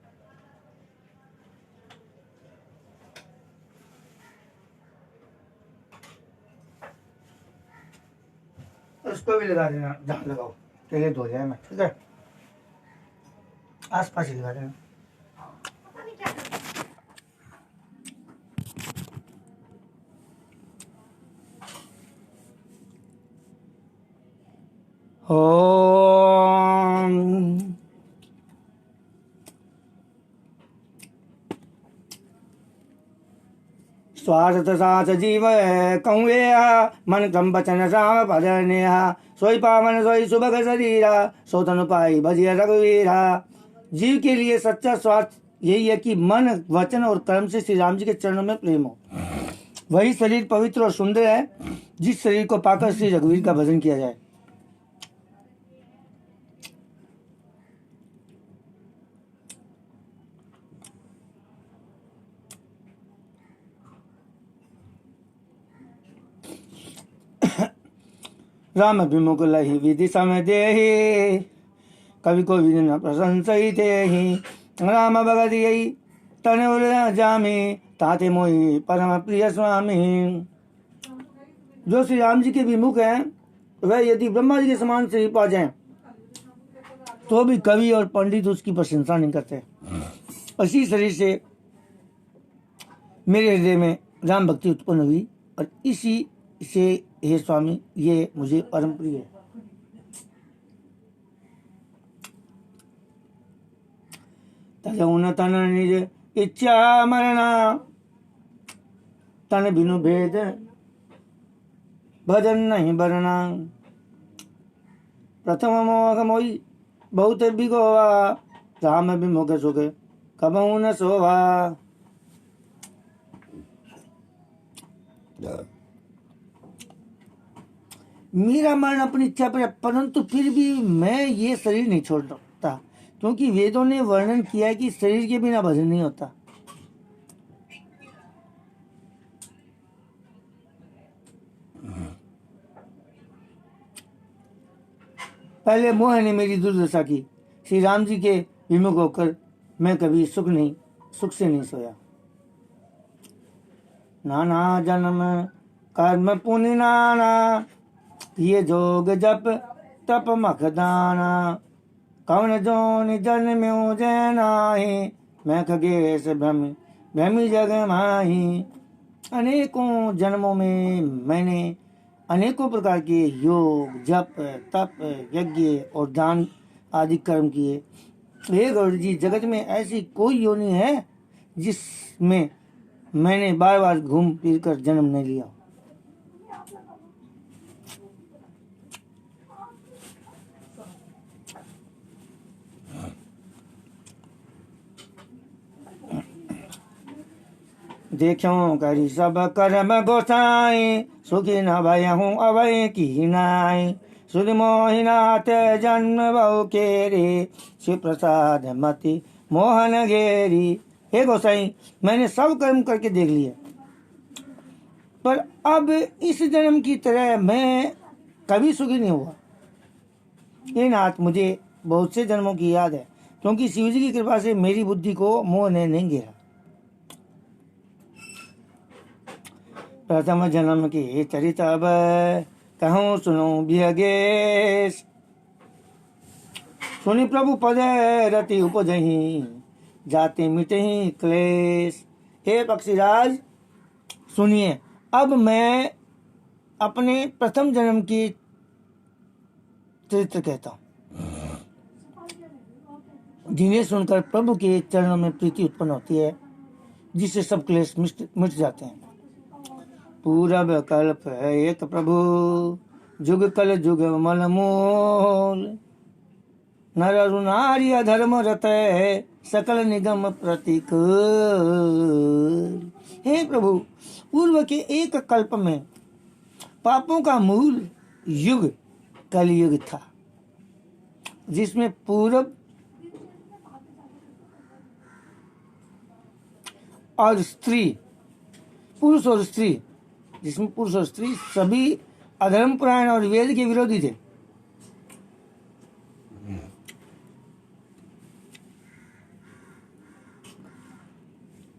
उसको भी लगा देना, जहाँ लगाओ पहले धो जाए मैं, ठीक है? आस पास ही लगा देना। पता नहीं क्या करना है। ओम स्वार्थ साच जीव कौए, मन क्रम बचन राम पद नेहा। सोई पावन सोई सुभग शरीरा, सो तनु पाई भजिय रघुवीरा। जीव के लिए सच्चा स्वार्थ यही है कि मन वचन और कर्म से श्री राम जी के चरणों में प्रेम हो। वही शरीर पवित्र और सुंदर है जिस शरीर को पाकर श्री रघुवीर का भजन किया जाए। राम विमुख लही विधि समय देहि, कवि को विधि न प्रशंसई तेहि। राम भगत यही तन उर जामी, ताते मोहि परम प्रिय स्वामी। जो श्री राम जी के विमुख हैं वह यदि ब्रह्मा जी के समान से पा जाए तो भी कवि और पंडित उसकी प्रशंसा नहीं करते। इसी शरीर से मेरे हृदय में राम भक्ति उत्पन्न हुई और इसी से हे स्वामी ये मुझे परम प्रिय है। तजौन तन निज इच्छा मरना, तन बिनु भेद भजन नहीं बरना। प्रथम मोह मोई बहुत बिगोवा, राम विमुख सुख कबहु न सोवा। मेरा मरण अपनी इच्छा पर है, परंतु फिर भी मैं ये शरीर नहीं छोड़ सकता, क्योंकि वेदों ने वर्णन किया है कि शरीर के बिना भजन नहीं होता। पहले मोह ने मेरी दुर्दशा की, श्री राम जी के विमुख होकर मैं कभी सुख से नहीं सोया। नाना जन्म कर्म पुण्य नाना, ये जोग जप तप मखदाना। कौन जोन जन्म्यो जैनाहि, मैं खगेश भ्रमी जग माही। अनेकों जन्मों में मैंने अनेकों प्रकार के योग जप तप यज्ञ और दान आदि कर्म किए। हे गौड़ जी, जगत में ऐसी कोई योनि है जिसमें मैंने बार बार घूम फिर कर जन्म नहीं लिया। देखो करी सब कर्म गोसाई, सुखी न भय हूँ अभय की नाई। सुध मोहिनाथ जन्म बहु केरे, शिव प्रसाद मति मोहन घेरी। हे गोसाई, मैंने सब कर्म करके देख लिए, पर अब इस जन्म की तरह मैं कभी सुखी नहीं हुआ। हे नाथ, मुझे बहुत से जन्मों की याद है, क्योंकि शिव जी की कृपा से मेरी बुद्धि को मोह ने नहीं घेरा। प्रथम जन्म के चरित अब कहूँ सुनो बिहगेश। सुनि प्रभु पद रति उपजहि, जाते मिटहि क्लेश। हे पक्षीराज सुनिए, अब मैं अपने प्रथम जन्म की चरित्र कहता हूँ, जिन्हें सुनकर प्रभु के चरणों में प्रीति उत्पन्न होती है, जिससे सब क्लेश मिट जाते हैं। पूरब कल्प है एक प्रभु, जुग कल जुग मल मूल। नर अरु नारी अधर्म रत है, सकल निगम प्रतीक। हे प्रभु, पूर्व के एक कल्प में पापों का मूल युग कलयुग था, जिसमें पूरब और स्त्री, पुरुष और स्त्री, जिसमें पुरुष और स्त्री सभी अधर्म पुराण और वेद के विरोधी थे।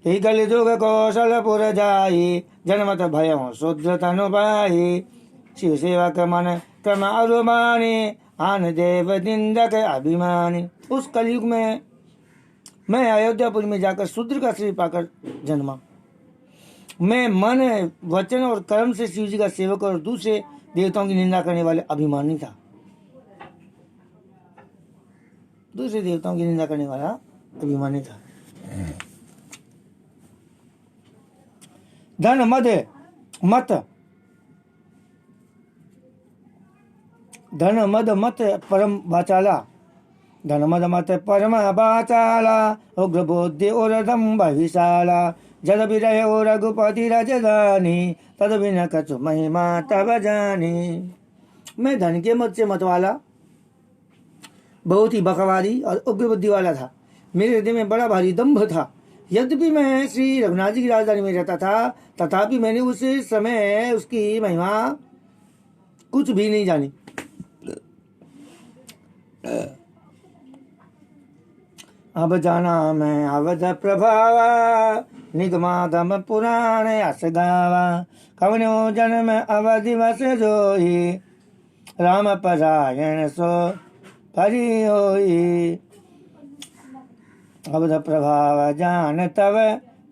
ही कलि जुग कौशलपुर जाई, जनमत भय शूद्र तनु पाई। शिव सेवक मन क्रम अरुमानी, आन देव निंदक अभिमानी। उस कलयुग में मैं अयोध्यापुर में जाकर शूद्र का शरीर पाकर जन्मा। मैं मन वचन और कर्म से शिव जी का सेवक और दूसरे देवताओं की निंदा करने वाले अभिमानी था। दूसरे देवताओं की निंदा करने वाला अभिमानी था। धन मद मत, धन मद मत परम वाचाला, धन मद मत परम वाचाला। उग्र बुद्धि और दम्भ विशाला, जद विरह और रघुपति राजधानी। तद बिन कछु महिमा तब जानी। मैं धन के मत से मत वाला, बहुत ही बकवादी और उग्र बुद्धि वाला था। मेरे हृदय में बड़ा भारी दम्भ था। यद्यपि मैं श्री रघुनाथ जी की राजधानी में रहता था, तथापि मैंने उस समय उसकी महिमा कुछ भी नहीं जानी। अब जाना मैं अवध प्रभावा, निगमागम पुराण अस गावा। कवनो जन्म अवधि वस जोई, राम परायण सो परि होई। अवध प्रभाव जान तव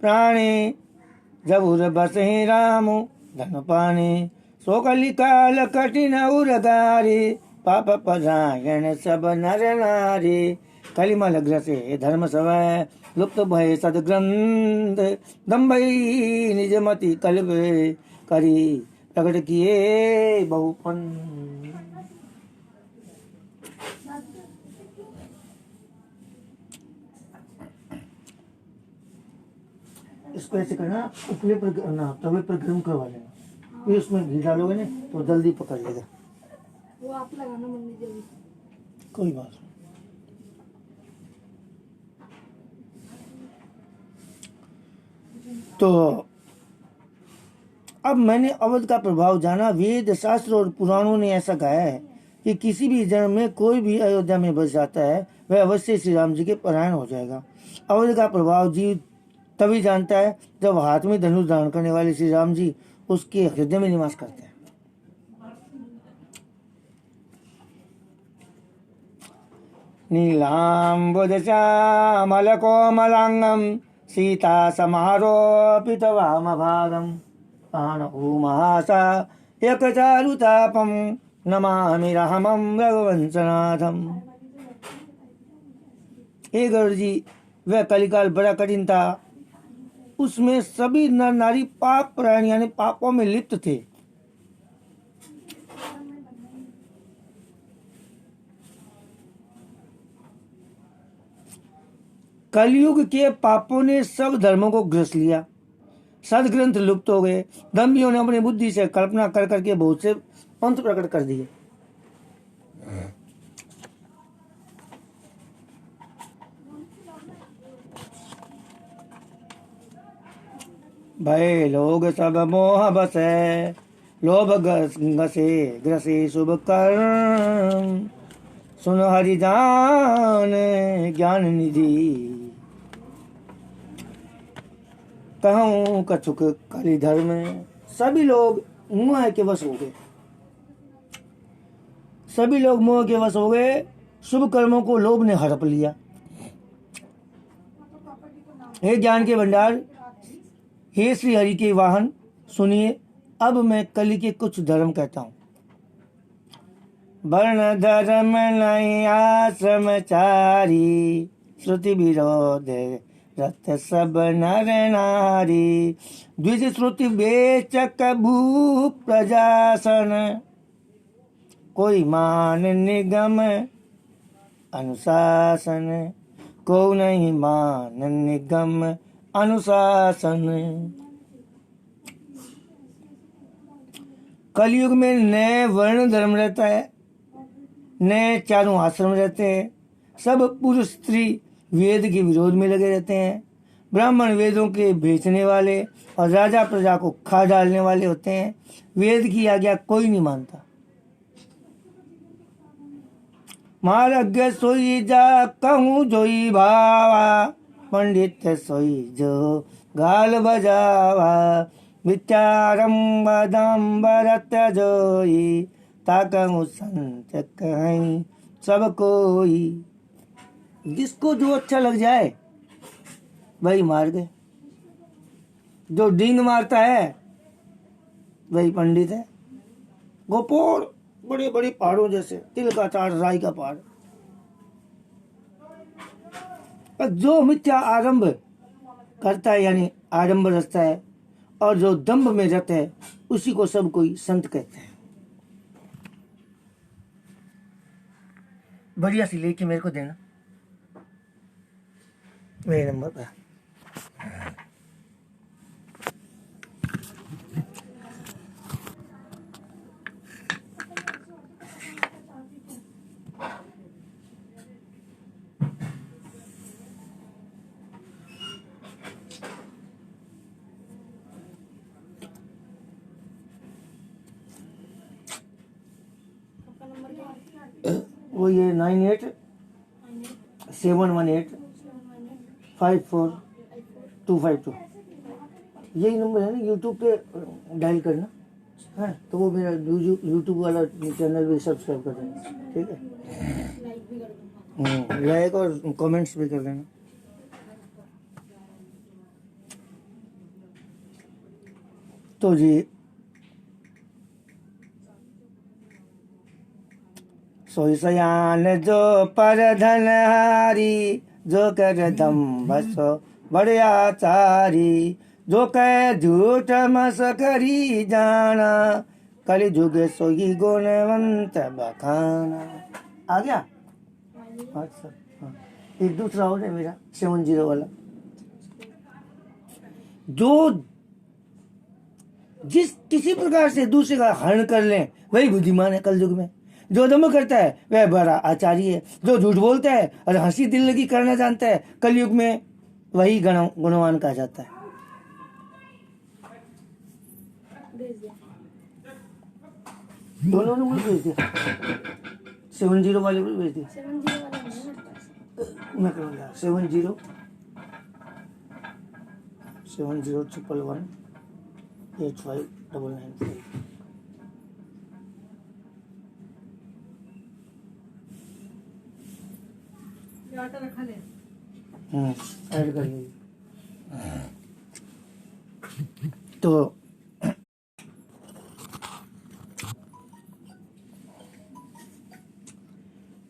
प्राणी, जबुर बसहि रामु धन पानी। सो कलिकाल कठिन उरगारी, पाप परायण सब नर नारी। कलिमल ग्रसे धर्म सवै, लुप्त भय सदग्रंथ। दम्भई निजमति कल्प करी, प्रकट किए बहुपन। इस पे ऐसे करना, उपले पर करना, तवे पर गर्म करवा लेना, फिर उसमें घी डालोगे ना तो जल्दी पकड़ लेगा। वो आप लगाना मम्मी जल्दी। कोई बात नहीं। तो अब मैंने अवध का प्रभाव जाना। वेद शास्त्र और पुराणों ने ऐसा कहा है कि किसी भी जन्म में कोई भी अयोध्या में बस जाता है वह अवश्य श्री राम जी के परायण हो जाएगा। अवध का प्रभाव जीव तभी जानता है जब हाथ में धनुष धारण करने वाले श्री राम जी उसके हृदय में निवास करते हैं। नीलाम्बुज श्यामल कोमलांगम, सीता समारोपित वामभागम। पाणौ महासा एक चारुतापम, नमामि रामं रघुवंशनाथम। हे गरुड़ जी, वह कलिकाल बड़ा कठिन था। उसमें सभी नर नारी पाप परायण यानी पापों में लिप्त थे। कलयुग के पापों ने सब धर्मों को ग्रस लिया, सदग्रंथ लुप्त हो गए। दम्भियों ने अपनी बुद्धि से कल्पना कर करके बहुत से पंथ प्रकट कर दिए। भय लोग सब मोह बसे, लोभ घसे ग्रसे शुभ कर्म। सुन हरि जान ज्ञान निधि, कहूँ कछुक कलि धर्म। सभी लोग मोह के वश हो गए, सभी लोग मोह के वश हो गए। शुभ कर्मों को लोभ ने हड़प लिया। हे ज्ञान के भंडार, हे श्री हरि के वाहन, सुनिए अब मैं कलि के कुछ धर्म कहता हूँ। वर्ण धर्म नहीं आश्रम चारी, श्रुति विरोध रत सब नर नारी। द्विज श्रुति बेचक भू प्रजासन, कोई मान निगम अनुशासन। को नहीं मान निगम अनुशासन। कलयुग में नए वर्ण धर्म रहता है, नए चारों आश्रम रहते हैं। सब पुरुष स्त्री वेद के विरोध में लगे रहते हैं। ब्राह्मण वेदों के बेचने वाले और राजा प्रजा को खा डालने वाले होते हैं। वेद की आज्ञा कोई नहीं मानता। मार्ग सोई जा कहूँ जोई भावा, पंडित सोई जो गाल बजावा। विचारम बदम बरत जोई, ताकहूँ संत कहीं सब कोई। जिसको जो अच्छा लग जाए वही मार्ग है। जो डींग मारता है वही पंडित है। गोपोड़ बड़े बड़े पहाड़ों जैसे, तिल का ताड़ राई का पहाड़। पर जो मिथ्या आरंभ करता है यानी आरंभ रचता है और जो दंभ में रत है उसी को सब कोई संत कहते हैं। बढ़िया सी लेके मेरे को देना मेरे नंबर पर। ये 9871854252 यही नंबर है ना, यूट्यूब पे डायल करना है तो वो मेरा यूट्यूब वाला चैनल भी सब्सक्राइब कर देना, ठीक है। लाइक भी कर दूंगा। लाइक और कमेंट्स भी कर देना। तो जी सोई सयान जो पर धनहारी, जो कर दम्भ सो बड़ियाचारी, जो कह झूठ मसकरी जाना, कलि जुग सोई गुणवंत बखाना। आ गया? अच्छा हाँ। एक दूसरा और है मेरा 70 वाला, जो जिस किसी प्रकार से दूसरे का हरण कर ले वही बुद्धिमान है कलयुग में। जो दम्भ करता है वह बड़ा आचारी है। जो झूठ बोलता है और हंसी दिल लगी करना जानता है कलयुग में वही गुणवान कहा जाता है। भेज दिया। दोनों ने मुझे भेज दिया, 70 वाले को भेज दिया। 70 वाला नहीं है मेरे पास। मैं करूँगा 70 111 8599। ऐड कर लीजिए।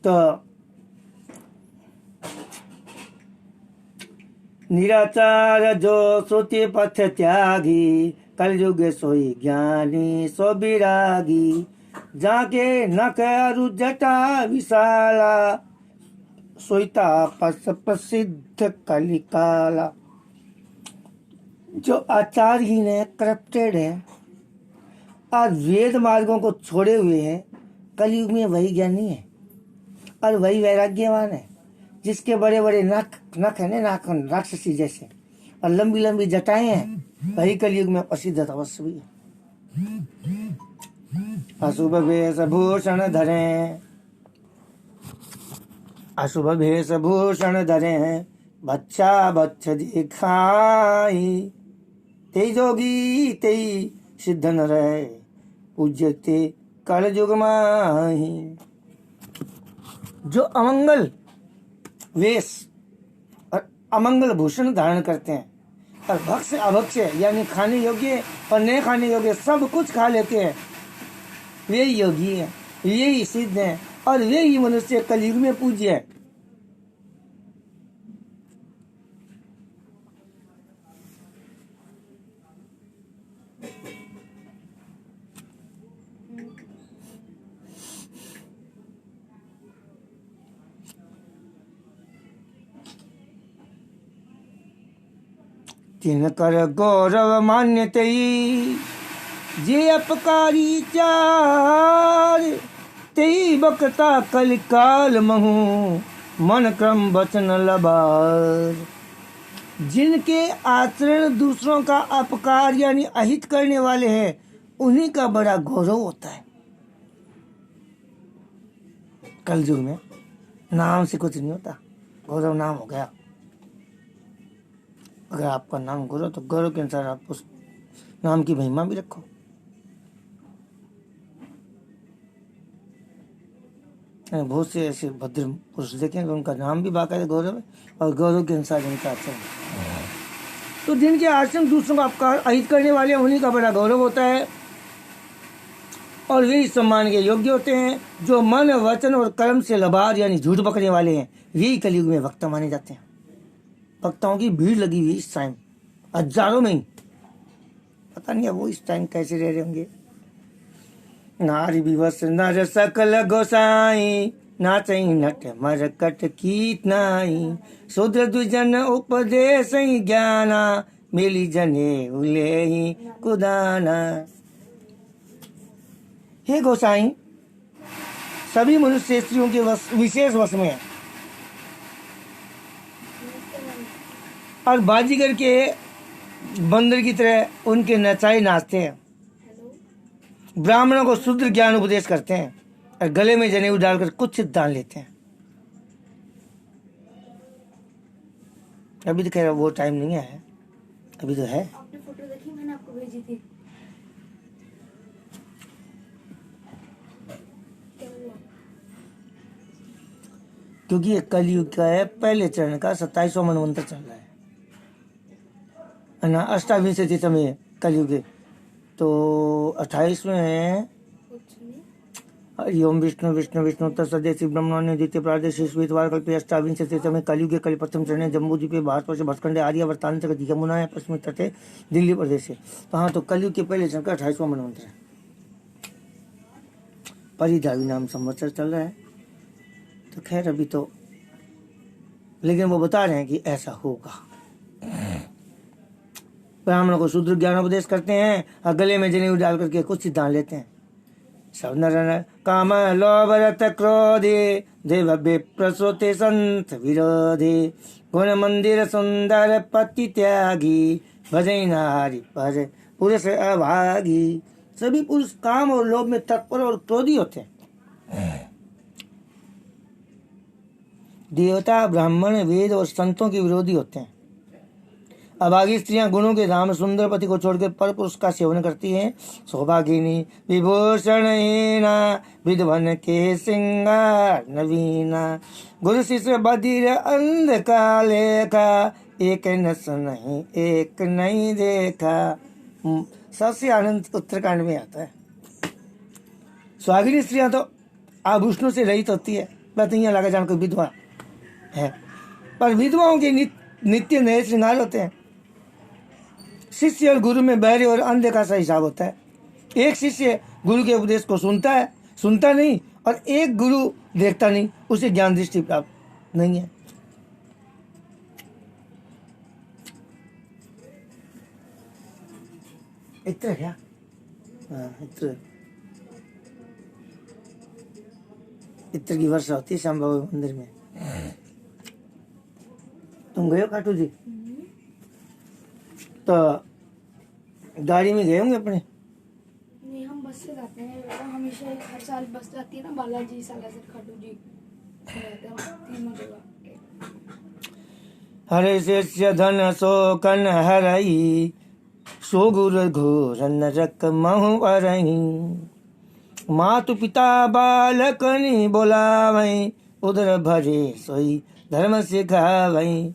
तो निराचार जो श्रुति पथ त्यागी, कलयुग सोई ज्ञानी सो विरागी, जाके नख अरु जटा विशाला, सोईता पस प्रसिद्ध कलिकाला। जो आचारहीन है, करप्टेड है और वेद मार्गों को छोड़े हुए हैं, कलयुग में वही ज्ञानी है और वही वैराग्यवान है। जिसके बड़े बड़े नख है ना, नाखून राक्षसी जैसे, और लंबी लंबी जटाएं हैं, वही कलयुग में प्रसिद्ध तपस्वी है। अशुभ भेष भूषण धरे, अशुभ भेष भूषण धरे हैं, बच्चा बच्च दिखाई, ते जोगी ते सिद्ध न रहे, पूज्यते कलयुग माही। जो अमंगल वेश और अमंगल भूषण धारण करते हैं और भक्ष्य अभक्ष्य यानी खाने योग्य और नहीं खाने योग्य सब कुछ खा लेते हैं, वे योगी हैं, यही सिद्ध हैं और वे ही मनुष्य कलयुग में पूज्य है। तिनकर गौरव मान्य तई, जे अपकारी चार, तई बकता कल काल महू, मन क्रम वचन लबार। जिनके आचरण दूसरों का अपकार यानी अहित करने वाले हैं, उन्हीं का बड़ा गौरव होता है। कलयुग में नाम से कुछ नहीं होता, गौरव नाम हो गया। अगर आपका नाम गौरव तो गौरव के अनुसार आप उस नाम की महिमा भी रखो। बहुत से ऐसे भद्र पुरुष देखें तो उनका नाम भी बाकायदा गौरव है और गौरव के अनुसार इनका आचरण। तो जिनके आचरण दूसरों का अपकार अहित करने वाले हैं, उन्हीं का बड़ा गौरव होता है और वे सम्मान के योग्य होते हैं। जो मन वचन और कर्म से लबार यानी झूठ पकड़ने वाले हैं, यही कलयुग में वक्ता माने जाते हैं। वक्ताओं की भीड़ लगी हुई इस टाइम हजारों में, पता नहीं है वो इस टाइम कैसे रह रहे होंगे। नारी विवश नर सकल गोसाई, नाचई नट मरकट कीत नाई, शूद्र दुजन उपदेश ज्ञाना, मेली जने उले ही कुदाना। हे गोसाई, सभी मनुष्य स्त्रियों के विशेष वश में है और बाजीगर के बंदर की तरह उनके नचाई नाचते हैं। ब्राह्मणों को शुद्ध ज्ञान उपदेश करते हैं और गले में जनेऊ डालकर कुछ दान लेते हैं। अभी तो कह रहा वो टाइम नहीं है, अभी तो है। आपने फोटो देखी, मैंने आपको भेजी थी। क्या हुआ? क्योंकि ये कलयुग का है, पहले चरण का 27वां मनवंतर चल रहा है ना, अष्टाविंशति समय कलयुग है। तो 28वें है कुछ नहीं। हरि ओम विष्णु विष्णु विष्णु तत्सदेशी ब्रह्मण्य द्वितीय प्रादेश श्वेतवार कल्पे अष्टाविंशति समय कलयुगे कलि प्रथम चरण जम्बू द्वीपे भारतवर्ष भटखंडे आर्य वर्तांत यमुना है पश्चिमी तटे दिल्ली प्रदेश से। तो हाँ, तो कलयुग के पहले चरण का 28वां मनवंतर है। परिधावी नाम संवत्सर चल रहा है। तो खैर अभी तो, लेकिन वो बता रहे हैं कि ऐसा होगा। ब्राह्मणों को शूद्र ज्ञानोपदेश करते हैं और गले में जनेऊ डाल करके कुछ दान लेते हैं। सब नर काम लोभ रत क्रोधे देव विप्रसोते संत विरोधे गुण मंदिर सुंदर पति त्यागी भजै नारी भज पुरुष अभागी। सभी पुरुष काम और लोभ में तत्पर और क्रोधी होते हैं। देवता ब्राह्मण वेद और संतों के विरोधी होते हैं। अभागी स्त्रियां गुणों के धाम सुंदर पति को छोड़कर पर पुरुष का सेवन करती हैं। सौभागिनी विभूषण हीना विधवन के सिंगार नवीना गुरु शिष्य बधिर अंध का लेखा एक नस नहीं एक नहीं देखा। सबसे आनंद उत्तरकांड में आता है। सुहागिनी स्त्रियां तो आभूषणों से रहित होती है, बस यहाँ लगा जान कोई विधवा है, पर विधवाओं के नित्य नए श्रृंगार होते हैं। शिष्य और गुरु में बहरे और अंधे का सा हिसाब होता है। एक शिष्य गुरु के उपदेश को सुनता नहीं, और एक गुरु देखता नहीं, उसे ज्ञान दृष्टि प्राप्त नहीं है। इत्र क्या? हाँ, इत्र की वर्षा होती है श्याम बाबा मंदिर में। तुम गए हो खाटू जी? तो गाड़ी में गए होंगे अपने? नहीं, हम बस से जाते हैं। हमेशा हर साल बस जाती है ना, बालाजी सालासर खाटू जी रहते हैं, तीनों जगह। हरे शिष्य धन सो कन हरई सो गुरु घोर नरक महु अरही मातु पिता बालकनि बोलावई उदर भरे सोई धर्म सिखावई।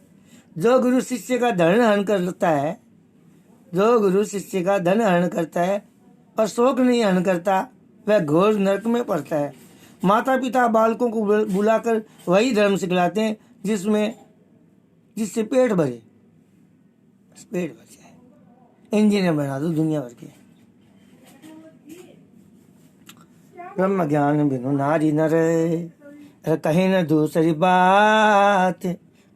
जो गुरु शिष्य का धन हरण करता है, जो गुरु शिष्य का धन हरण करता है और शोक नहीं हरण करता, वह घोर नरक में पड़ता है। माता पिता बालकों को बुलाकर वही धर्म सिखलाते हैं जिससे पेट भरे, पेट भर जाए। इंजीनियर बना दो दुनिया भर के। ब्रह्म ज्ञान बिनु नारी नर कहीं न दूसरी बात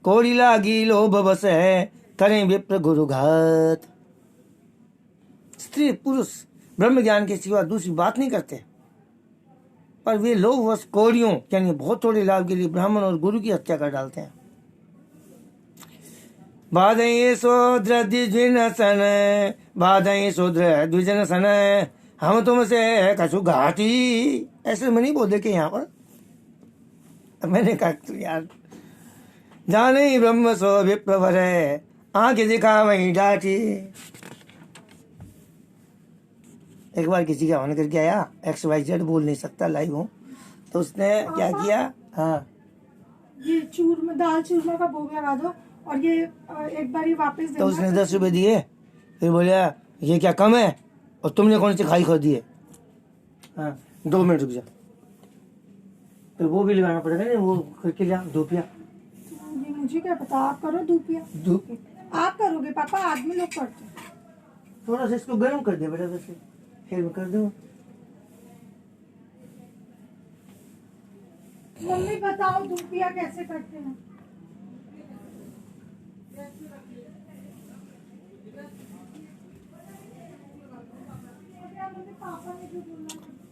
कोड़ी लागी लोभ बस है करें विप्र गुरु घात। स्त्री पुरुष ब्रह्म ज्ञान के सिवा दूसरी बात नहीं करते, पर वे लोभ वश कोड़ियों यानी बहुत थोड़े लाभ के लिए ब्राह्मण और गुरु की हत्या कर डालते हैं। बाधई शूद्र द्विजन सन बाधई शूद्र द्विजन सन हम तुमसे कछु घाटी, ऐसे में नहीं बोलते कि यहाँ पर। मैंने कहा तो यार जाने ब्रह्म सो विप्रवर है आंखें दिखा वही डाटी। एक बार किसी का मन करके आया, XYZ बोल नहीं सकता, लाइव हूँ, तो उसने क्या किया, हाँ ये चूरमा दाल चूरमा का भोग लगा दो और ये एक बार ही वापस देना। तो उसने 10 रुपए दिए, फिर बोला ये क्या कम है और तुमने कौन सी खाई खो दिए। हाँ 2 मिनट रुक जा, फिर वो भी लगाना पड़ेगा ना, वो करके लिया धूपिया। ये मुझे क्या पता, आप करो धूपिया। धूप आप करोगे पापा, आदमी लोग करते हैं। थोड़ा सा इसको गर्म कर दिया बेटा, वैसे फिर मैं कर दूँ। मम्मी बताओ धूपिया कैसे करते हैं।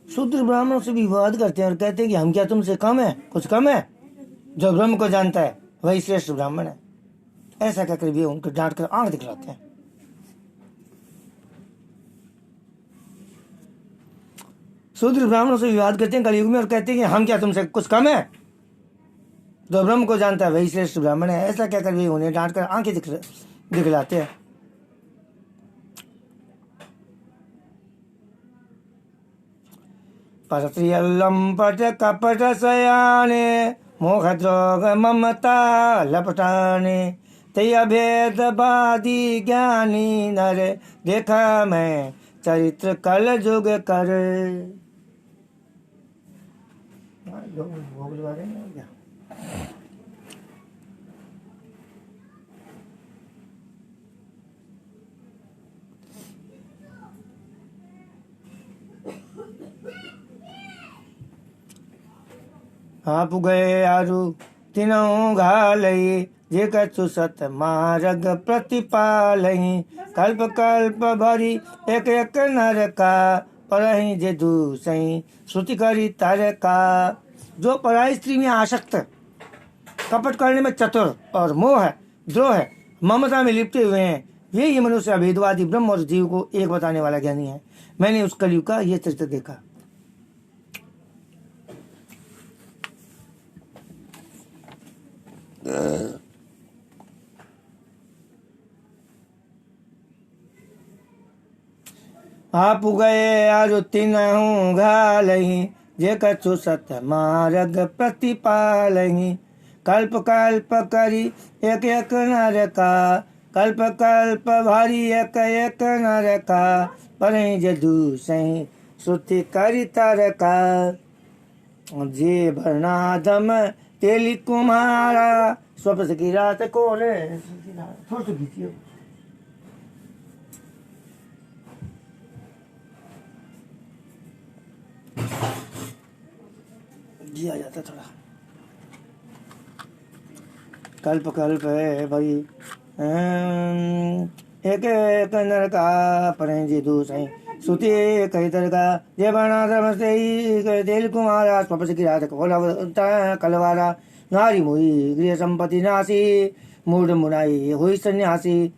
शूद्र ब्राह्मणों से विवाद करते हैं और कहते हैं कि हम क्या तुमसे कम है, कुछ कम है। जो ब्रह्म को जानता है वही श्रेष्ठ ब्राह्मण है। ऐसा कहकर भी उनको डांट कर आंख दिखलाते हैं। शूद्र ब्राह्मणों से विवाद करते हैं कलयुग में और कहते हैं कि हम क्या तुमसे कुछ कम है। जो ब्रह्म को जानता है वही श्रेष्ठ ब्राह्मण है। ऐसा कहकर भी उन्हें डांट कर आंखें दिखलाते हैं। परत्रियल्लंपट कपट सयाने मोहद्रोग ममता लपटाने तय भेदवादी ज्ञानी नर देखा मैं चरित्र कल जुग कर। आप गए आरु तिनों घालई जे कछु सत मार्ग प्रतिपालई कल्प कल्प भरी एक एक नर का परहि जे दूसई श्रुति करी तर का। जो पराई स्त्री में आसक्त, कपट करने में चतुर और मोह है, द्रोह है, ममता में लिपटे हुए हैं, ये मनुष्य अभेदवादी ब्रह्म और जीव को एक बताने वाला ज्ञानी है। मैंने उस कलयुग का ये चरित्र देखा। आप गए आरु तिनहु घालहि जे कछु सत मार्ग प्रतिपालहि कल्प कल्प करी एक एक नर का कल्प कल्प भारी एक एक नर का परहि जे दूसहि श्रुति करी तर का। जे भरनादम तेली कुम्हारा स्वप्न की रात को रे थोड़ा सा खींचिए। जी आ जाता थोड़ा। कल्प कल्प है भाई एक एक नर का परहि जे दूसहि श्रुति कही तर का। जे बना से तेल कुमारा स्वप्न की रात को कलवारा नारी मोही गृह संपत्ति नासी मूड मुनाई हुई सन्यासी।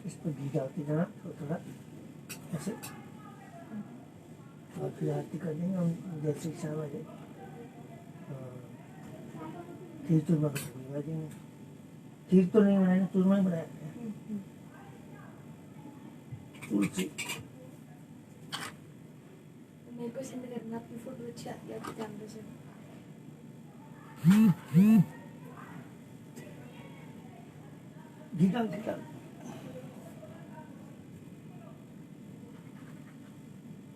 इसको घी डालती जाना थोड़ा ऐसे और फिर आरती कर देंगे हम जैसे शाम आ जाए। खीर चूरमा बना देंगे। खीर तो नहीं बनाया, चूरमा ही बनाया तुलसी। मेरे को सेंड करना, अपनी फोटो अच्छी आती है आपके कैमरे से। घी डाल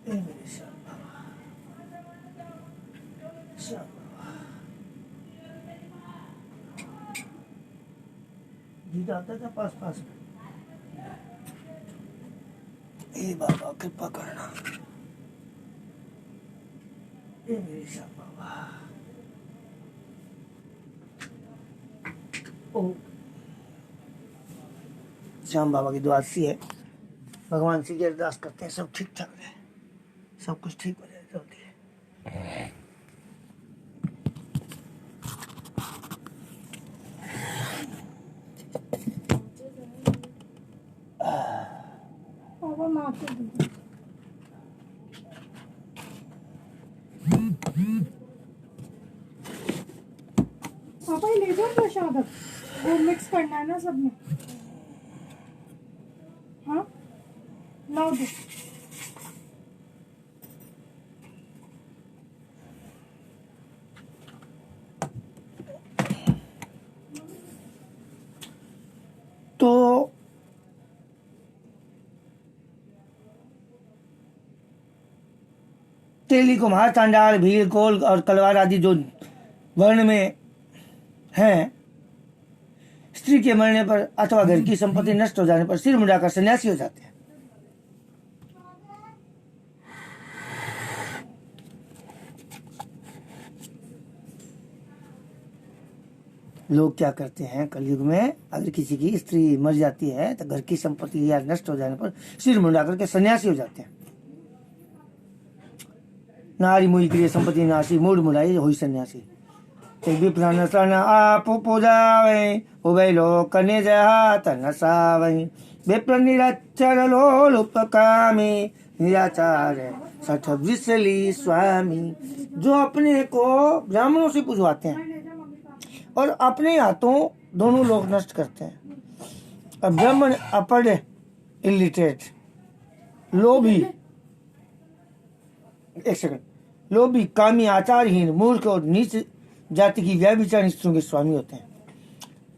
मेरे श्याम घी डालता था पास पास में। ए बाबा कृपा करना, ए मेरे श्याम बाबा। ओ श्याम बाबा की दुआ सी है, भगवान से अरदास करते हैं सब ठीक ठाक रहे, सब कुछ ठीक हो जाए जल्दी। पापा माफ कर दो। पापा ये ले जाओ प्रसाद, वो मिक्स करना है ना सब में। हाँ लाओ दो। तो तेली कुम्हार चांडाल भील कोल और कलवार आदि जो वर्ण में हैं, स्त्री के मरने पर अथवा घर की संपत्ति नष्ट हो जाने पर सिर मुंडाकर सन्यासी हो जाते हैं। लोग क्या करते हैं कलयुग में, अगर किसी की स्त्री मर जाती है तो घर की संपत्ति या नष्ट हो जाने पर सिर मुंडा करके सन्यासी हो जाते हैं। नारी मुई क्रिय संपत्ति नाशी, मूड मुड़ाई हुई सन्यासी। विप्र सन आप पूजावे उभय लोक निज हाथ नसावहि। विप्र निरक्षर लोलुपकामी निराचार सठ विसली स्वामी। जो अपने को ब्राह्मणों से पूजवाते हैं और अपने हाथों दोनों लोग नष्ट करते हैं। और ब्राह्मण अपढ़ इलिटरेट लोभी, एक सेकंड, लोभी कामी आचारहीन मूर्ख और नीच जाति की व्यभिचारी स्त्रियों के स्वामी होते हैं।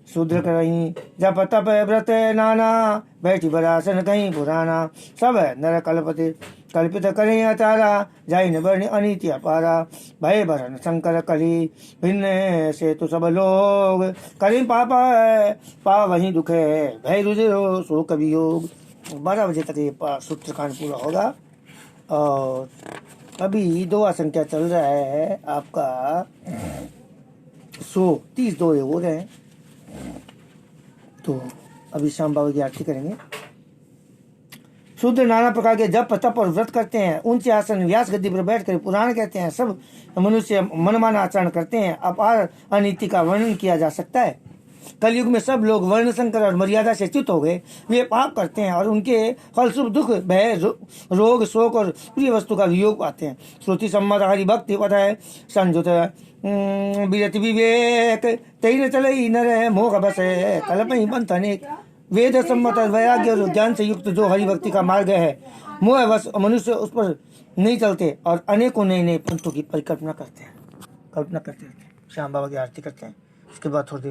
शूद्र करहीं जप तप व्रत नाना, बैठी बरासन कहीं पुराना। सब नर कल्पते कल्पित करें अचारा, जाई न बरने अनीति अपारा। भय भरन शंकर कली भिन्न से तो सब लोग, करें पापा पा वहीं दुख है, भय रुजिरो सो कभी योग। 12 बजे तक ये सूत्रकांड पूरा होगा। और अभी 2वां संख्या चल रहा है आपका 130 दो हो रहे हैं। तो अभी शाम बाबा की आरती करेंगे। शूद्र नाना प्रकार के जप तप और व्रत करते हैं, ऊंचे आसन व्यास गद्दी पर बैठकर पुराण कहते हैं। सब मनुष्य मनमाना आचरण करते हैं। अपार अनीति का वर्णन किया जा सकता है। कलयुग में सब लोग वर्ण संकर और मर्यादा से च्युत हो गए। वे पाप करते हैं और उनके फलस्वरूप दुख भय रोग शोक और प्रिय वस्तु का वियोग पाते हैं। श्रुति सम्मत हरि भक्ति पथ है संजुत विरति विवेक, तैर चले नर मोह बस है कल्प ही बंत अनेक। वेद सम्मत वैराग्य और ज्ञान से युक्त जो हरि भक्ति का मार्ग है, मोह बस मनुष्य उस पर नहीं चलते और अनेकों नए नए पंथों की परिकल्पना करते हैं, कल्पना करते हैं। श्याम बाबा की आरती करते हैं, उसके बाद थोड़ी देर